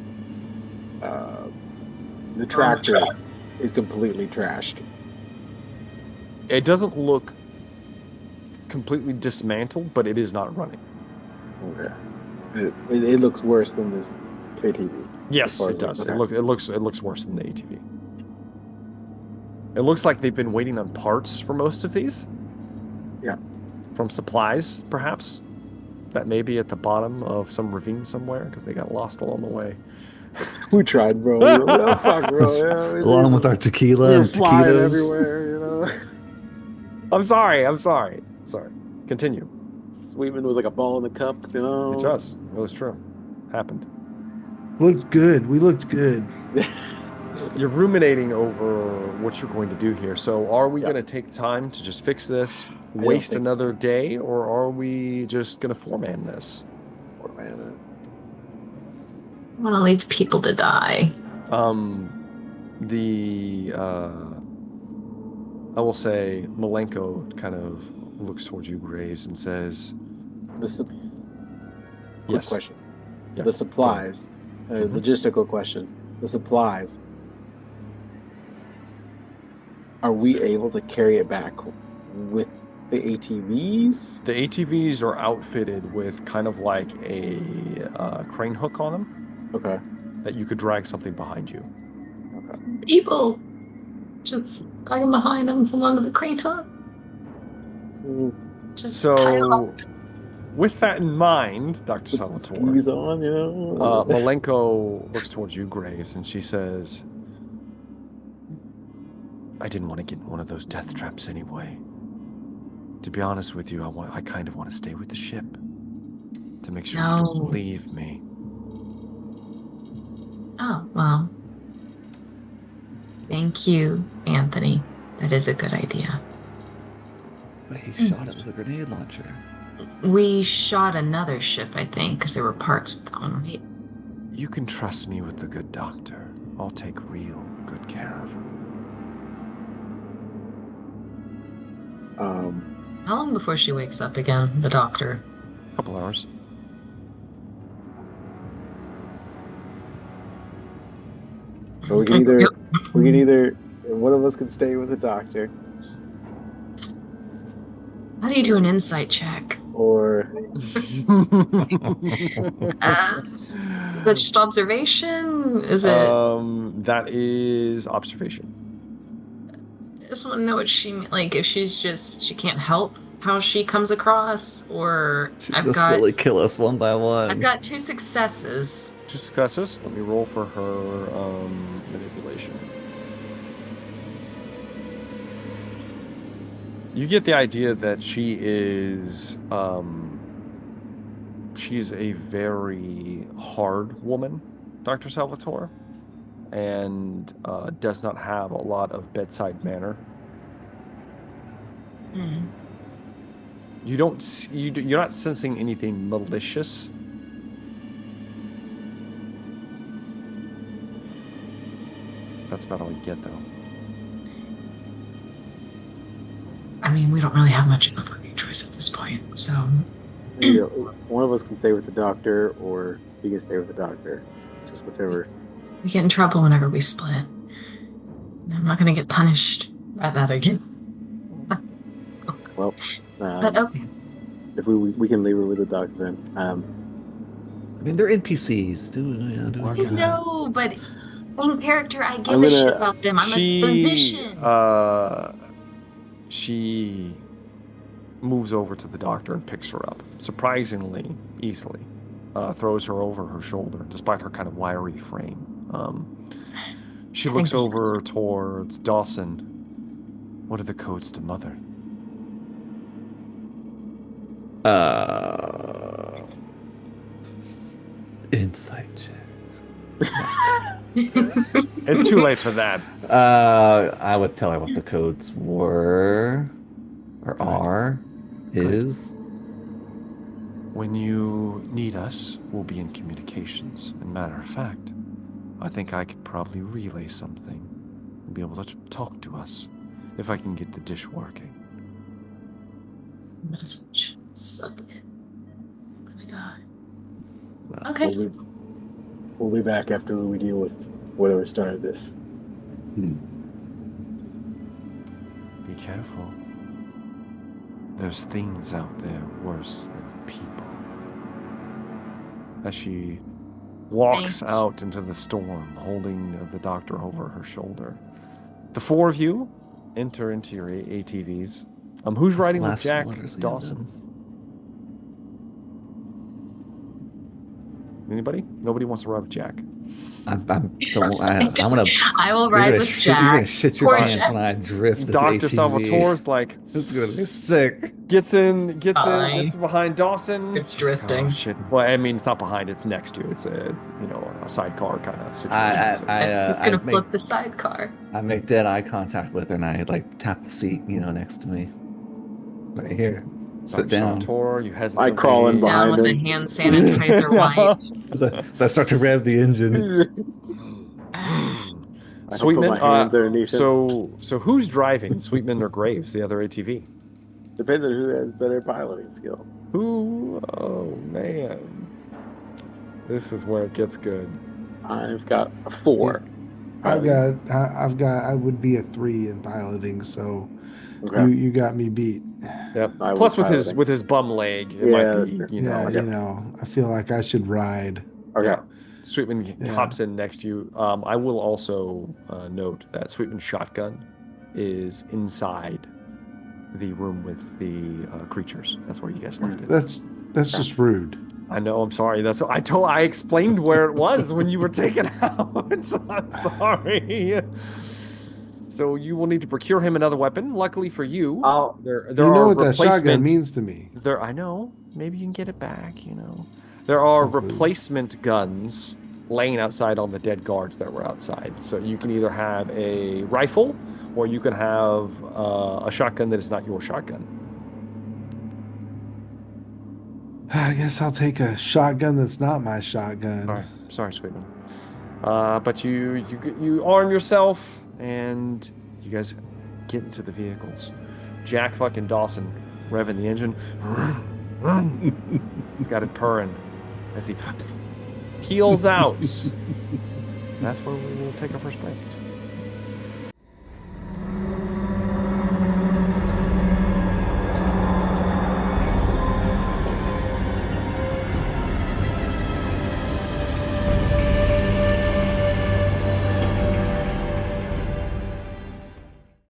The tractor is completely trashed. It doesn't look completely dismantled, but it is not running. Okay. It looks worse than this ATV. Yes, far it as does. okay. It looks worse than the ATV. It looks like they've been waiting on parts for most of these. Yeah. From supplies, perhaps. That may be at the bottom of some ravine somewhere because they got lost along the way. We tried, bro. We were like, oh, fuck, bro. Yeah, Along with our tequila we were and flying taquitos. everywhere, you know. I'm sorry. Continue. Sweetman was like a ball in the cup, you know. It was. It was true. Happened. Looked good. We looked good. You're ruminating over what you're going to do here. So are we Yeah. going to take time to just fix this, don't waste think- another day, or are we just going to foreman this? Poor man. I want to leave people to die. I will say Malenko kind of looks towards you, Graves, and says, Quick yes. question. Yeah. The supplies, Mhm. logistical question. The supplies, are we able to carry it back with the ATVs? The ATVs are outfitted with kind of like a crane hook on them Okay. that you could drag something behind you. People! Just dragging behind them from under the crate hook. Just tie 'em up. So, with that in mind, Dr. Put some Salvatore, skis on, you know. Malenko looks towards you, Graves, and she says, I didn't want to get in one of those death traps anyway. To be honest with you, I kind of want to stay with the ship to make sure you don't No. leave me. Oh, well. Thank you, Anthony. That is a good idea. But he shot it with a grenade launcher. We shot another ship, I think, because there were parts with that one, right? You can trust me with the good doctor. I'll take real good care of her. How long before she wakes up again, the doctor? A couple hours. So we can either one of us can stay with the doctor, How do you do an insight check? or Is that just observation? Is it? That is observation. I just want to know what she like. If she can't help how she comes across, or She's gonna slowly kill us one by one. I've got 2 successes. 2 successes. Let me roll for her manipulation. You get the idea that she is she's a very hard woman, Dr. Salvatore, and does not have a lot of bedside manner. Hmm. You're not sensing anything malicious. That's about all you get, though. I mean, we don't really have much of a choice at this point, so you know, one of us can stay with the doctor, or he can stay with the doctor. Just whichever. we get in trouble whenever we split. I'm not going to get punished by that again. Well, But okay. if we can leave her with the doctor, then I mean, they're NPCs. Working No, but in character, I give I'm a shit gonna- about them. I'm a physician. She moves over to the doctor and picks her up, surprisingly easily. Throws her over her shoulder, despite her kind of wiry frame. She looks Thank you. over towards Dawson. What are the codes to Mother? Insight check. It's too late for that. I would tell her what the codes were, or are, is. When you need us, we'll be in communications. And matter of fact, I think I could probably relay something and be able to talk to us if I can get the dish working. Message. Suck it. I'm gonna die. Well, Okay. we'll be back after we deal with whatever started this. Be careful. There's things out there worse than people. As she walks Thanks. out into the storm, holding the doctor over her shoulder. The 4 of you enter into your ATVs. Who's That's riding the with last Jack orders we have Dawson? Anybody? Nobody wants to ride with Jack. I'm gonna. I will You're ride gonna with shit. You're Jack. gonna shit your Poor pants Jack. when I drift this Dr. ATV. Salvatore's like This is gonna be sick. gets Fine. behind Dawson. It's He's like, drifting. oh shit! Well, I mean, it's not behind; it's next to. It's a a sidecar kind of situation. He's gonna flip the sidecar. I make dead eye contact with her, and I like tap the seat, next to me, right here. Sit down. Salvatore, you hesitantly. I crawl in Down behind with a him. hand sanitizer wipe. So I start to rev the engine. I put Sweetman, my hands underneath him. so who's driving? Sweetman or Graves, the other ATV? Depends on who has better piloting skill. Who? Oh man, this is where it gets good. I've got a 4. I would be a 3 in piloting, so Okay. you got me beat. Yep. I was Plus, with piloting. his bum leg, it Yeah, might that's be true. Yeah, I feel like I should ride. Okay. Yeah. Sweetman Yeah. hops in next to you. I will also note that Sweetman's shotgun is inside the room with the creatures. That's where you guys left it. That's just rude. I know. I'm sorry. I explained where it was when you were taken out. I'm sorry. So you will need to procure him another weapon. Luckily for you, I'll there You know are what that shotgun replacement. means to me. I know. Maybe you can get it back. There are So rude. replacement guns laying outside on the dead guards that were outside. So you can either have a rifle, or you can have a shotgun that is not your shotgun. I guess I'll take a shotgun that's not my shotgun. All right. Sorry, Sweetman. But you arm yourself, and you guys get into the vehicles. Jack fucking Dawson revving the engine. He's got it purring as he peels out. That's where we will take our first break.